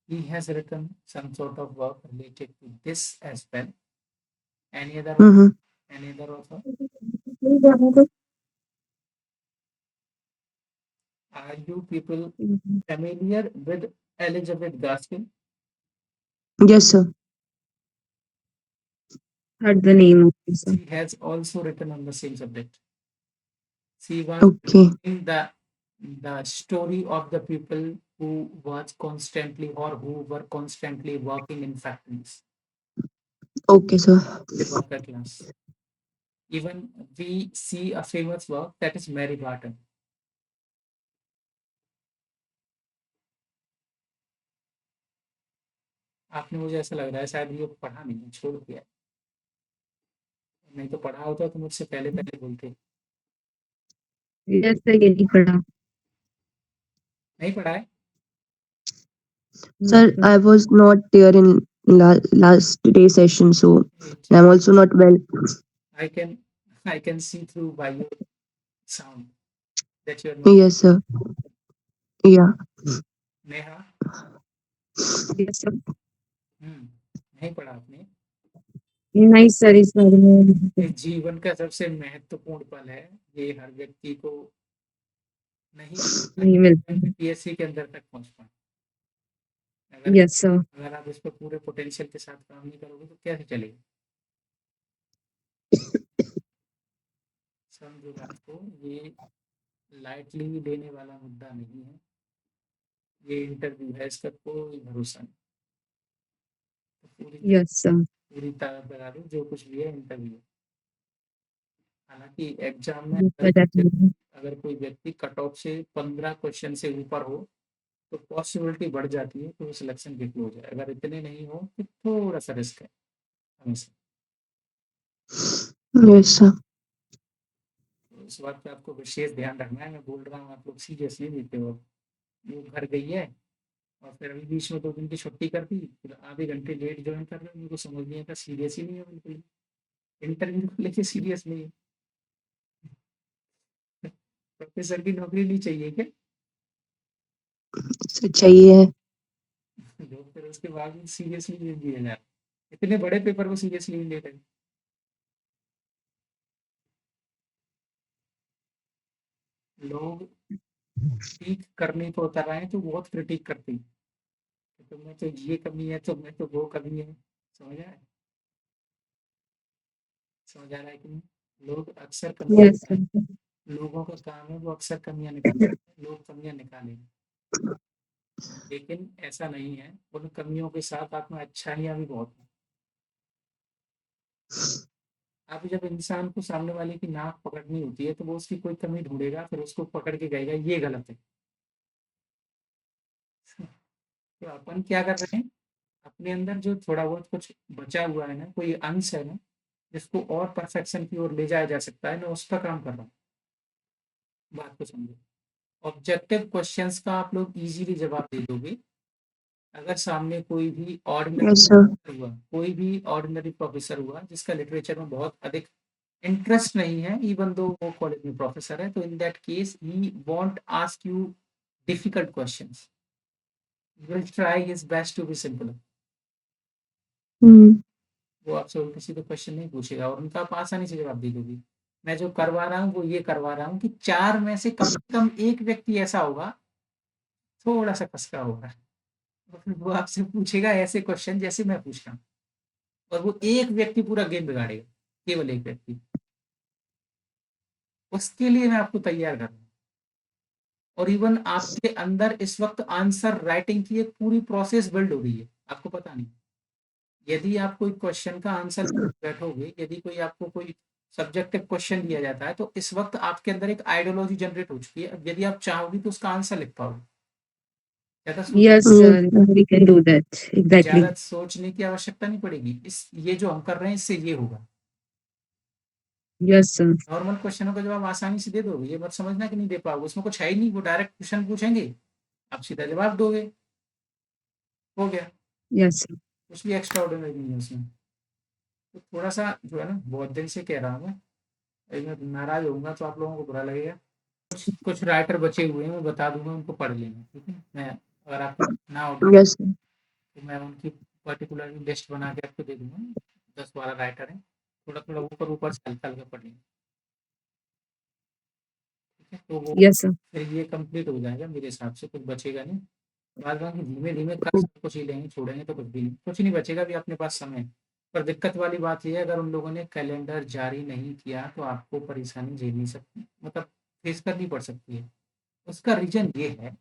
He has written some sort of work related to this as well. Any other author? Are you people familiar with Elizabeth Gaskell? Yes sir Heard the name of this. She has also written on the same subject. She was okay in the story of the people who was constantly or who were constantly working in factories. Okay sir The worker class. Even we see a famous work that is Mary Barton. आपने मुझे ऐसा लग रहा है शायद ये पढ़ा नहीं छोड़ दिया नहीं तो पढ़ा होता तो मुझसे पहले पहले बोलते Yes, sir, ये नहीं पढ़ा। नहीं पढ़ा है sir I was not there in last day session, so I'm also not well. I can see through by your sound that you're not. Yes, sir. Yeah. Neha Yes, sir. नहीं पढ़ा आपने नहीं सर, इस बारे में ये जीवन का सबसे महत्वपूर्ण पल है ये हर व्यक्ति को नहीं नहीं मिलता। पीएससी के अंदर तक पहुंच पाए अगर यस सर। अगर आप इस पर पूरे पोटेंशियल के साथ काम नहीं करोगे तो कैसे चलेगा समझो बात को ये लाइटली लेने वाला मुद्दा नहीं है ये इंटरव्यू है इसका कोई भरोसा नहीं तो यस सर। पूरी ताकत लगा दो जो कुछ भी है इंटरव्यू हालांकि एग्जाम में अगर कोई व्यक्ति कट ऑफ से 15 क्वेश्चन से ऊपर हो तो पॉसिबिलिटी बढ़ जाती है तो सिलेक्शन किट हो जाए अगर इतने नहीं हो तो थोड़ा सा रिस्क है हमेशा Yes, sir. तो इस बात पे आपको विशेष ध्यान रखना है मैं बोल रहा हूँ आप लोग सीरियसली लेते हो वो घर गई है और फिर अभी बीच में 2 दिन की छुट्टी कर दी फिर आधे घंटे लेट ज्वाइन कर रहे हो मुझको समझ नहीं आता सीरियस ही नहीं है बिल्कुल इंटरव्यू को लेके सीरियस नहीं है प्रोफेसर की नौकरी नहीं चाहिए क्या सच्चाई है। लोग फिर उसके बाद भी सीरियसली नहीं लिया जा रहा इतने बड़े पेपर को सीरियसली नहीं ले रहे लोग ठीक करने को उतर रहे हैं तो बहुत क्रिटिक करते हैं कि तुम्हें तो ये कमी है तुम्हें तो वो कमी है समझ आया समझ आ रहा है कि नहीं लोग अक्सर कमी यस सर। लोगों का काम है वो अक्सर कमियां निकालते हैं लोग कमियां निकालेंगे लेकिन ऐसा नहीं है उन कमियों के साथ आप में अच्छाइयां भी बहुत हैं अब जब इंसान को सामने वाले की नाक पकड़नी होती है तो वो उसकी कोई कमी ढूंढेगा फिर उसको पकड़ के कहेगा ये गलत है तो अपन क्या कर रहे हैं अपने अंदर जो थोड़ा बहुत कुछ बचा हुआ है ना कोई अंश है ना जिसको और परफेक्शन की ओर ले जाया जा सकता है मैं उस पर काम कर रहा हूँ बात को समझो ऑब्जेक्टिव क्वेश्चंस का आप लोग इजीली जवाब दे दोगे अगर सामने कोई भी Yes, sir. हुआ कोई भी ऑर्डिनरी प्रोफेसर हुआ जिसका लिटरेचर में बहुत अधिक इंटरेस्ट नहीं है इवन दो वो कॉलेज में प्रोफेसर है तो in that case he won't ask you difficult questions will try his best to be simple Hmm. वो आपसे उल्टे सीधे क्वेश्चन नहीं पूछेगा और उनका आप आसानी से जवाब दे दोगे मैं जो करवा रहा हूँ वो ये करवा रहा हूँ कि 4 में से कम एक व्यक्ति ऐसा होगा थोड़ा सा कसका होगा और फिर वो आपसे पूछेगा ऐसे क्वेश्चन जैसे मैं पूछ रहा हूँ और वो एक व्यक्ति पूरा गेम बिगाड़ेगा केवल एक व्यक्ति उसके लिए मैं आपको तैयार कर रहा हूँ और इवन आपके अंदर इस वक्त आंसर राइटिंग की एक पूरी प्रोसेस बिल्ड हो रही है आपको पता नहीं यदि आप कोई क्वेश्चन का आंसर बैठोगे यदि कोई आपको कोई सब्जेक्टिव क्वेश्चन दिया जाता है तो इस वक्त आपके अंदर एक आइडियोलॉजी जनरेट हो चुकी है अब यदि आप चाहोगे तो उसका आंसर लिख पाओगे yes sir, we can do that exactly. ज्यादा सोचने की आवश्यकता नहीं पड़ेगी इस ये जो हम कर रहे हैं इससे ये होगा यस सर। नॉर्मल क्वेश्चनों का जवाब आसानी से दे दोगे ये मत समझना कि नहीं दे पाओगे उसमें कुछ है ही नहीं वो डायरेक्ट क्वेश्चन पूछेंगे आप सीधा जवाब दोगे हो गया यस सर। कुछ भी एक्स्ट्रा ऑर्डिनरी नहीं है उसमें तो थोड़ा सा जो है ना बहुत दिन से कह रहा हूँ मैं नाराज होऊंगा तो आप लोगों को बुरा लगेगा कुछ राइटर बचे हुए हैं मैं बता दूंगा उनको पढ़ लेना ठीक है मैं अगर आपको ना हो Yes, sir. तो मैं उनकी पर्टिकुलर लिस्ट बना के आपको दे दूंगा 10-12 राइटर हैं थोड़ा थोड़ा ऊपर से हल्का हल्का पढ़ लेंगे ठीक है तो वो यस सर। फिर ये कंप्लीट हो जाएगा मेरे हिसाब से कुछ बचेगा नहीं बाद बाकी धीमे धीमे कर सब कुछ ही लेंगे छोड़ेंगे तो कुछ भी नहीं कुछ नहीं बचेगा भी अपने पास समय है। पर दिक्कत वाली बात यह है अगर उन लोगों ने कैलेंडर जारी नहीं किया तो आपको परेशानी झेलनी सकती मतलब फेस करनी पड़ सकती है उसका रीजन ये है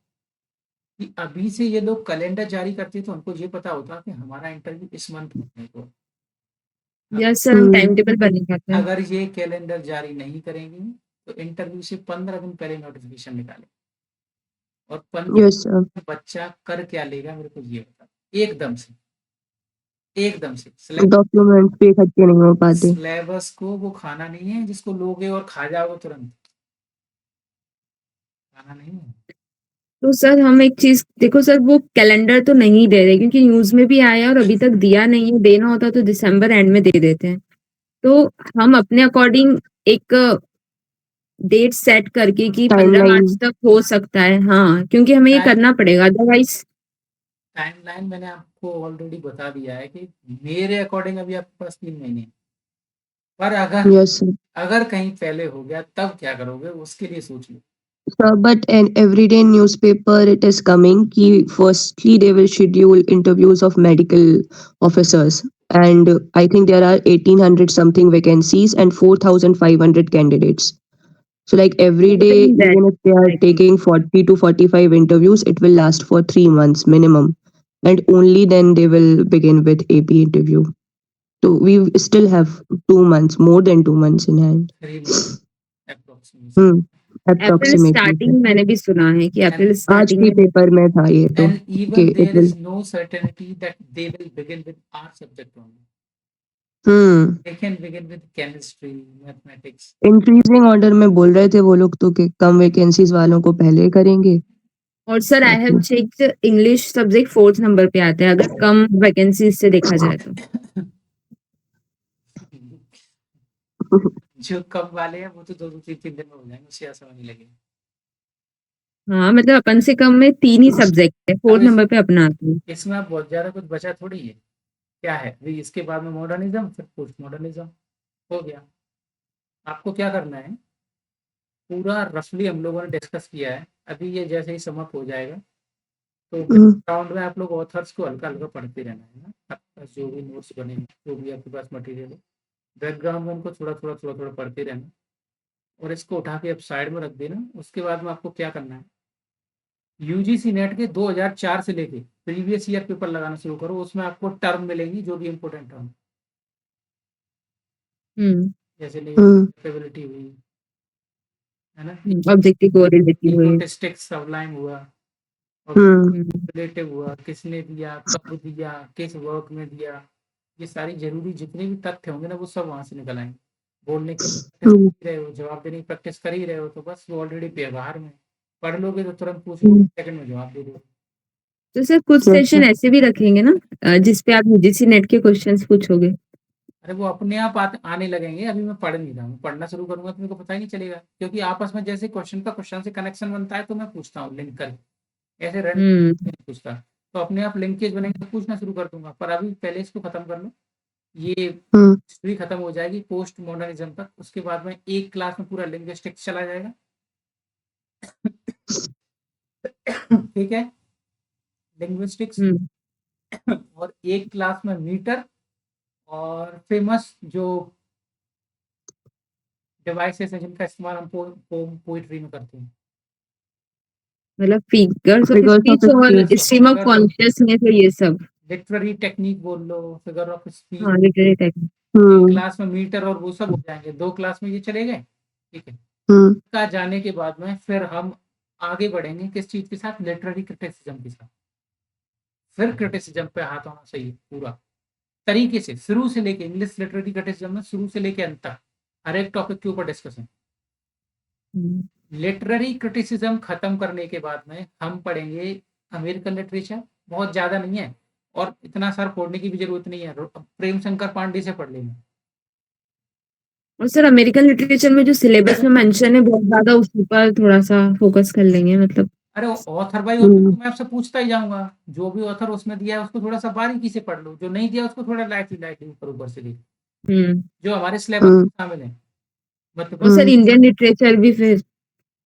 कि अभी से ये लोग कैलेंडर जारी करते तो उनको ये पता होता कि हमारा इंटरव्यू इस मंथ होने को यस सर, हम टाइम टेबल बनेगा था। अगर ये कैलेंडर जारी नहीं करेंगे तो इंटरव्यू से 15 दिन पहले नोटिफिकेशन निकाले और 15 Yes, sir. बच्चा कर क्या लेगा मेरे को ये बता एकदम से डॉक्यूमेंट पे इकट्ठे नहीं हो पाते। सिलेबस को वो खाना नहीं है जिसको लोगे और खा जाओगे तुरंत खाना नहीं है तो सर हम एक चीज देखो सर, वो कैलेंडर तो नहीं दे रहे क्योंकि न्यूज में भी आया और अभी तक दिया नहीं है। देना होता तो दिसंबर एंड में दे देते हैं। तो हम अपने अकॉर्डिंग एक डेट सेट करके कि 15 मार्च Timeline. तक हो सकता है, हाँ, क्योंकि हमें ये टाइम करना पड़ेगा अदरवाइज। टाइमलाइन मैंने आपको ऑलरेडी बता दिया है कि मेरे अकॉर्डिंग अभी आपके पास 3 महीने हैं। पर अगर Yes, sir. अगर कहीं पहले हो गया तब क्या करोगे उसके लिए सोच लो। Sir, but in everyday newspaper it is coming ki firstly they will schedule interviews of medical officers, and I think there are 1800 something vacancies and 4500 candidates. So like every more day, then that even if they are I think. taking 40 to 45 interviews, it will last for 3 months minimum. And only then they will begin with AP interview. So we still have 2 months, more than 2 months in hand. 3 months approximately. Hmm. April Approximately. Starting मैंने भी सुना है कि and April आज starting के में। Paper में था ये तो एंड कि even it there will. Is no certainty that they will begin with our subject only. Hmm. They can begin with chemistry, mathematics. Increasing order में बोल रहे थे वो लोग तो कि कम वैकेंसीज वालों को पहले करेंगे और सर आई हैव ताकि checked, English subject 4th number पे आता है अगर कम वैकेंसीज से देखा जाए तो। जो कम वाले हैं वो तो 2-3 दिन में हो जाएंगे, उससे आसान नहीं लगेगा। हाँ मतलब अपन से कम में 3 ही सब्जेक्ट है, अब 4th नंबर पे अपना आता है। इसमें आप बहुत ज्यादा कुछ बचा थोड़ी है। क्या है अभी इसके बाद में मॉडर्निज्म, फिर पोस्ट मॉडर्निज्म हो गया। आपको क्या करना है, पूरा रफली हम लोगों ने डिस्कस किया है। अभी ये जैसे ही समाप्त हो जाएगा तो राउंड में आप लोग ऑथर्स को हल्का हल्का पढ़ते रहना है ना। आपके पास जो भी नोट्स बने हैं, जो भी आपके पास मटेरियल है, बैकग्राउंड में उनको थोड़ा थोड़ा पढ़ते रहना और इसको उठा के अब साइड में रख देना। उसके बाद में आपको क्या करना है, यूजीसी नेट के 2004 से लेके प्रीवियस ईयर पेपर लगाना शुरू करो। उसमें आपको टर्म मिलेंगी जो भी इम्पोर्टेंट टर्म, हम्म। जैसे कैपेबिलिटी हुई, है ना, ऑब्जेक्टिव ओरिएंटेड हुए। इकोस्टिक्स सबलाइन हुआ, और हम्म। रिलेटिव हुआ, किसने दिया, कब दिया, किस वर्क में दिया। ये सारी जरूरी जितने भी तथ्य होंगे ना वो सब वहां से निकल आएंगे। बोलने की प्रैक्टिस कर ही रहे हो, जवाब देने की प्रैक्टिस कर ही रहे हो, तो बस वो ऑलरेडी व्यवहार में पढ़ लोगे तो तुरंत पूछ लो, सेकंड में जवाब दे दोगे। तो सर कुछ सेशन ऐसे भी रखेंगे ना जिसपे आप यूजीसी नेट के क्वेश्चंस पूछोगे। अरे वो अपने आप आने लगेंगे। अभी मैं पढ़ नहीं रहा हूँ, पढ़ना शुरू करूंगा तो मेरे को पता ही नहीं चलेगा, क्योंकि आपस में जैसे क्वेश्चन का क्वेश्चन से कनेक्शन बनता है तो मैं पूछता हूँ लिंक कर, ऐसे रैंडम हम्म। नहीं पूछता। तो अपने आप लिंकेज बनेंगे तो पूछना शुरू कर दूंगा। पर अभी पहले इसको खत्म कर लो, ये हिस्ट्री खत्म हो जाएगी पोस्ट मॉडर्निज्म तक। उसके बाद में एक क्लास में पूरा लिंग्विस्टिक्स चला जाएगा। ठीक है, लिंग्विस्टिक्स। और एक क्लास में मीटर और फेमस जो डिवाइसेस हैं जिनका इस्तेमाल हम पोइट्री में करते हैं, मतलब figures of figures of speech और स्पीच. स्ट्रीम ऑफ कॉन्शियसनेस और ये सब। लिटरेरी टेक्निक बोल लो, फिगर ऑफ स्पीच। हाँ लिटरेरी टेक्निक। एक क्लास में मीटर और वो सब हो जाएंगे, 2 क्लास में ये चले गए। ठीक है, का जाने के बाद में फिर हम आगे बढ़ेंगे किस चीज के साथ, लिटरेरी क्रिटिसिज्म के साथ। फिर क्रिटिसिज्म पे हाथ होना चाहिए पूरा तरीके से, शुरू से लेके इंग्लिश लिटरेरी क्रिटिसिज्म में शुरू से लेके अंत तक हर एक टॉपिक के ऊपर डिस्कशन। लिटरेरी क्रिटिसिज्म खत्म करने के बाद में हम पढ़ेंगे अमेरिकन लिटरेचर। बहुत ज्यादा नहीं है और इतना सार फोड़ने की भी जरूरत नहीं है, प्रेम शंकर पांडे से पढ़ लेंगे। और सर अमेरिकन लिटरेचर में जो सिलेबस में मेंशन है बहुत ज्यादा, उस पर थोड़ा सा फोकस कर लेंगे मतलब। अरे ऑथर बाई ऑथर तो मैं आपसे पूछता ही जाऊंगा, जो भी ऑथर उसमें दिया है उसको थोड़ा सा बारीकी से पढ़ लो, जो नहीं दिया उसको थोड़ा लाइटली ऊपर से देख, जो हमारे सिलेबस में शामिल है। और सर इंडियन लिटरेचर भी फिर।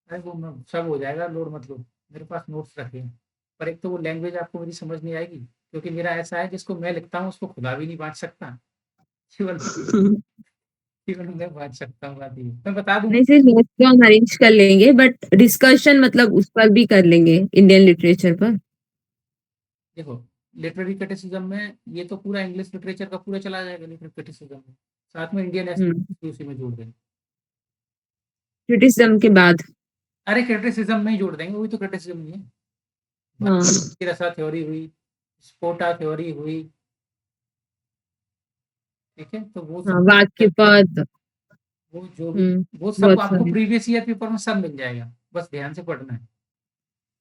अरे वो सब हो जाएगा, लोड मत लो, मेरे पास नोट्स रखे हैं। पर एक तो वो लैंग्वेज आपको मेरी समझ नहीं आएगी, क्योंकि मेरा ऐसा है जिसको मैं लिखता हूँ उसको खुदा भी नहीं बांट सकता, केवल केवल मैं बांट सकता हूँ। बात ये मैं बता दूं, नहीं सिर्फ नोट्स तो हम अरेंज कर लेंगे बट डिस्कशन मतलब उस पर भी कर लेंगे इंडियन लिटरेचर पर। देखो लिटरेरी क्रिटिसिज्म में ये तो पूरा इंग्लिश लिटरेचर का पूरा चला जाएगा लिटरेरी क्रिटिसिज्म में, साथ में इंडियन उसी में जोड़ देंगे। क्रिटिसिज्म के बाद। अरे क्रिटिसिज्म में ही जोड़ देंगे, वही तो क्रिटिसिज्म नहीं है। रसा थ्योरी हुई, स्पोटा थ्योरी हुई, ठीक है, तो वो सब वाक्य पद। वो जो भी वो सब बहुत आपको सारे। प्रीवियस ईयर पेपर में सब मिल जाएगा, बस ध्यान से पढ़ना है।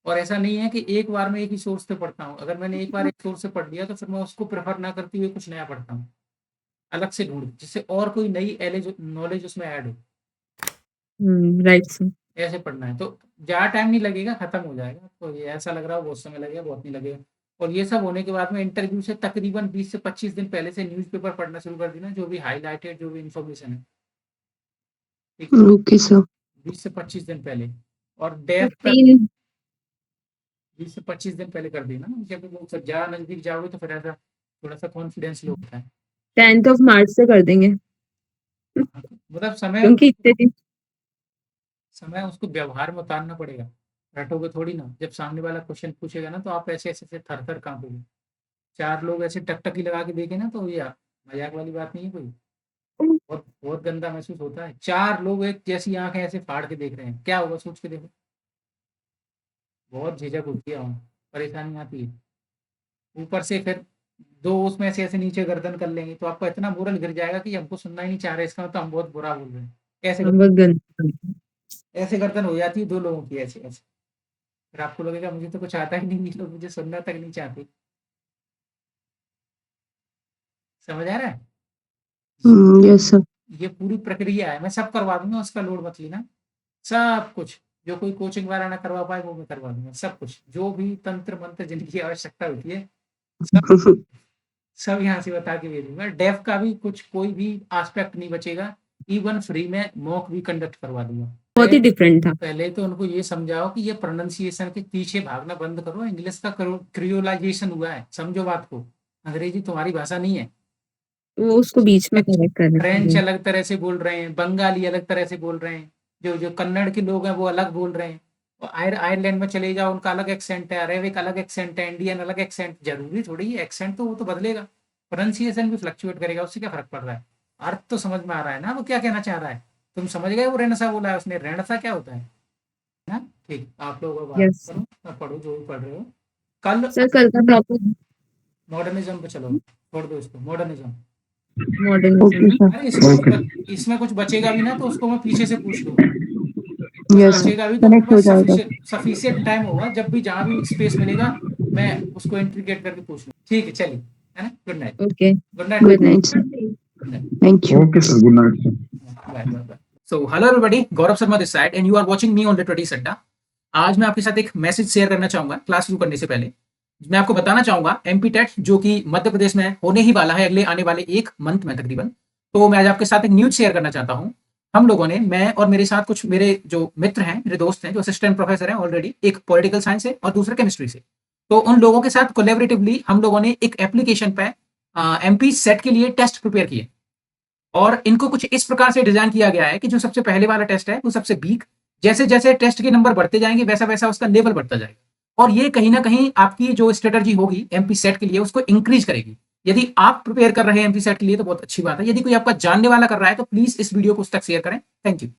और ऐसा नहीं है कि एक बार में एक ही सोर्स से पढ़ता हूँ। अगर मैंने एक बार एक सोर्स से पढ़ लिया तो फिर मैं उसको प्रेफर ना करते हुए कुछ नया पढ़ता हूँ, अलग से ढूँढ, जिससे और कोई नई नॉलेज उसमें ऐड हो। Right, sir. ऐसे पढ़ना है तो ज़्यादा टाइम नहीं लगेगा, खत्म हो जाएगा। तो ये ऐसा लग रहा है बहुत समय लगेगा, बहुत नहीं लगेगा। और ये सब होने के बाद में इंटरव्यू से तकरीबन 20 से 25 दिन पहले से न्यूज़पेपर पढ़ना शुरू कर देना, जो भी हाइलाइटेड जो भी इन्फॉर्मेशन है, ठीक है? Okay, sir. 20 से 25 दिन पहले। और डेप्थ तक 15 20 से 25 दिन पहले कर देना ना, जब वो सब ज़्यादा नज़दीक जाओगे तो फिर ऐसा थोड़ा-सा कॉन्फिडेंस लो होता है। 10th of March से कर देंगे, मतलब क्योंकि इतने दिन समय उसको व्यवहार में उतारना पड़ेगा, रटोगे थोड़ी ना। जब सामने वाला क्वेश्चन पूछेगा ना तो आप ऐसे-ऐसे थर-थर काँपोगे। 4 लोग ऐसे टकटकी लगा के देखें ना तो ये मज़ाक वाली बात नहीं है कोई। बहुत बहुत गंदा महसूस होता है। 4 लोग एक जैसी आँखें ऐसे फाड़ के देख रहे हैं, क्या होगा सोच के देखो। बहुत झिझक होती है वहाँ, परेशानी आती है। ऊपर से फिर 2 उसमें से ऐसे नीचे गर्दन कर लेंगे तो आपका इतना मोरल गिर जाएगा कि हमको सुनना ही नहीं चाह रहे, इसका मतलब हम बहुत बुरा बोल रहे हैं। बहुत गंदा। ऐसे गर्दन हो जाती है 2 लोगों की ऐसे-ऐसे। फिर आपको लगेगा मुझे तो कुछ आता ही नहीं, ये लोग मुझे सुनना तक नहीं चाहते। समझ आ रहा है? Yes, sir. ये पूरी प्रक्रिया है, मैं सब करवा दूँगा, उसका लोड मत लेना। सब कुछ, जो कोई कोचिंग वाला ना करवा पाए वो मैं करवा दूँगा, सब कुछ। जो भी तंत्र-मंत्र जिनकी आवश्यकता होती है, सब यहाँ से बता के भेजूँगा। डेफ का भी कुछ कोई भी एस्पेक्ट नहीं बचेगा, इवन फ्री में मॉक भी कंडक्ट करवा दूँगा। बहुत ही डिफरेंट था। पहले तो उनको ये समझाओ कि ये प्रोनंसिएशन के पीछे भागना बंद करो, इंग्लिश का क्रियोलाइजेशन हुआ है, समझो बात को। अंग्रेजी तुम्हारी भाषा नहीं है। वो उसको बीच में करेक्ट करना फ्रेंच चाहिए। अलग तरह से बोल रहे हैं, बंगाली अलग तरह से बोल रहे हैं, जो जो कन्नड़ के लोग हैं वो अलग बोल रहे हैं। और आयरलैंड में चले जाओ उनका अलग एक्सेंट है, अरेबिक अलग एक्सेंट है, इंडियन अलग एक्सेंट। जरूरी थोड़ी है एक्सेंट, तो वो तो बदलेगा, प्रोनाउंसिएशन भी फ्लक्चुएट करेगा, उससे क्या फर्क पड़ रहा है। अर्थ तो समझ में आ रहा है ना वो क्या कहना चाह रहा है। तुम समझ गए वो रेणसा बोला है उसने, रेणसा क्या होता है ना। ठीक, आप लोग अब बात यस करो, अब पढ़ो जो भी पढ़ रहे हो। कल सर, कल का टॉपिक मॉडर्निज्म पे चलो, छोड़ दो इसको, मॉडर्निज्म। Okay, modernism. sir. अरे इसमें Okay. इसमें कुछ बचेगा भी ना तो उसको मैं पीछे से पूछ लूंगा। कुछ Yes, sir. बचेगा भी तो मेरे Connect हो पास जाएगा. सफिशिएंट टाइम होगा, जब भी जहाँ भी स्पेस मिलेगा मैं उसको इंट्रीगेट करके पूछ लूँ। ठीक है, चलिए, है ना। Good night. Okay, good night. Good night, sir. Good night. Thank you. Okay, sir. Good night, sir. Bye bye bye. So hello everybody, Gaurav Sharma this side and you are watching me on Literati Adda. आज मैं आपके साथ एक message share करना चाहूंगा class शुरू करने से पहले। मैं आपको बताना चाहूंगा एमपी टेट जो कि मध्य प्रदेश में होने ही वाला है अगले आने वाले 1 मंथ में तकरीबन। तो मैं आज आपके साथ एक न्यूज शेयर करना चाहता हूँ। हम लोगों ने, मैं और मेरे साथ कुछ मेरे जो मित्र हैं, मेरे दोस्त हैं जो असिस्टेंट प्रोफेसर हैं ऑलरेडी, एक पॉलिटिकल साइंस से और दूसरा केमिस्ट्री से। तो उन लोगों के साथ कोलेबरेटिवली हम लोगों ने एक एप्लीकेशन पे एमपी सेट के लिए टेस्ट प्रिपेयर किए। और इनको कुछ इस प्रकार से डिजाइन किया गया है कि जो सबसे पहले वाला टेस्ट है वो सबसे वीक, जैसे जैसे टेस्ट के नंबर बढ़ते जाएंगे वैसा वैसा उसका लेवल बढ़ता जाएगा। और ये कहीं ना कहीं आपकी जो स्ट्रेटजी होगी एमपी सेट के लिए उसको इंक्रीज करेगी। यदि आप प्रिपेयर कर रहे हैं एमपी सेट के लिए तो बहुत अच्छी बात है। यदि कोई आपका जानने वाला कर रहा है तो प्लीज इस वीडियो को उस तक शेयर करें। Thank you.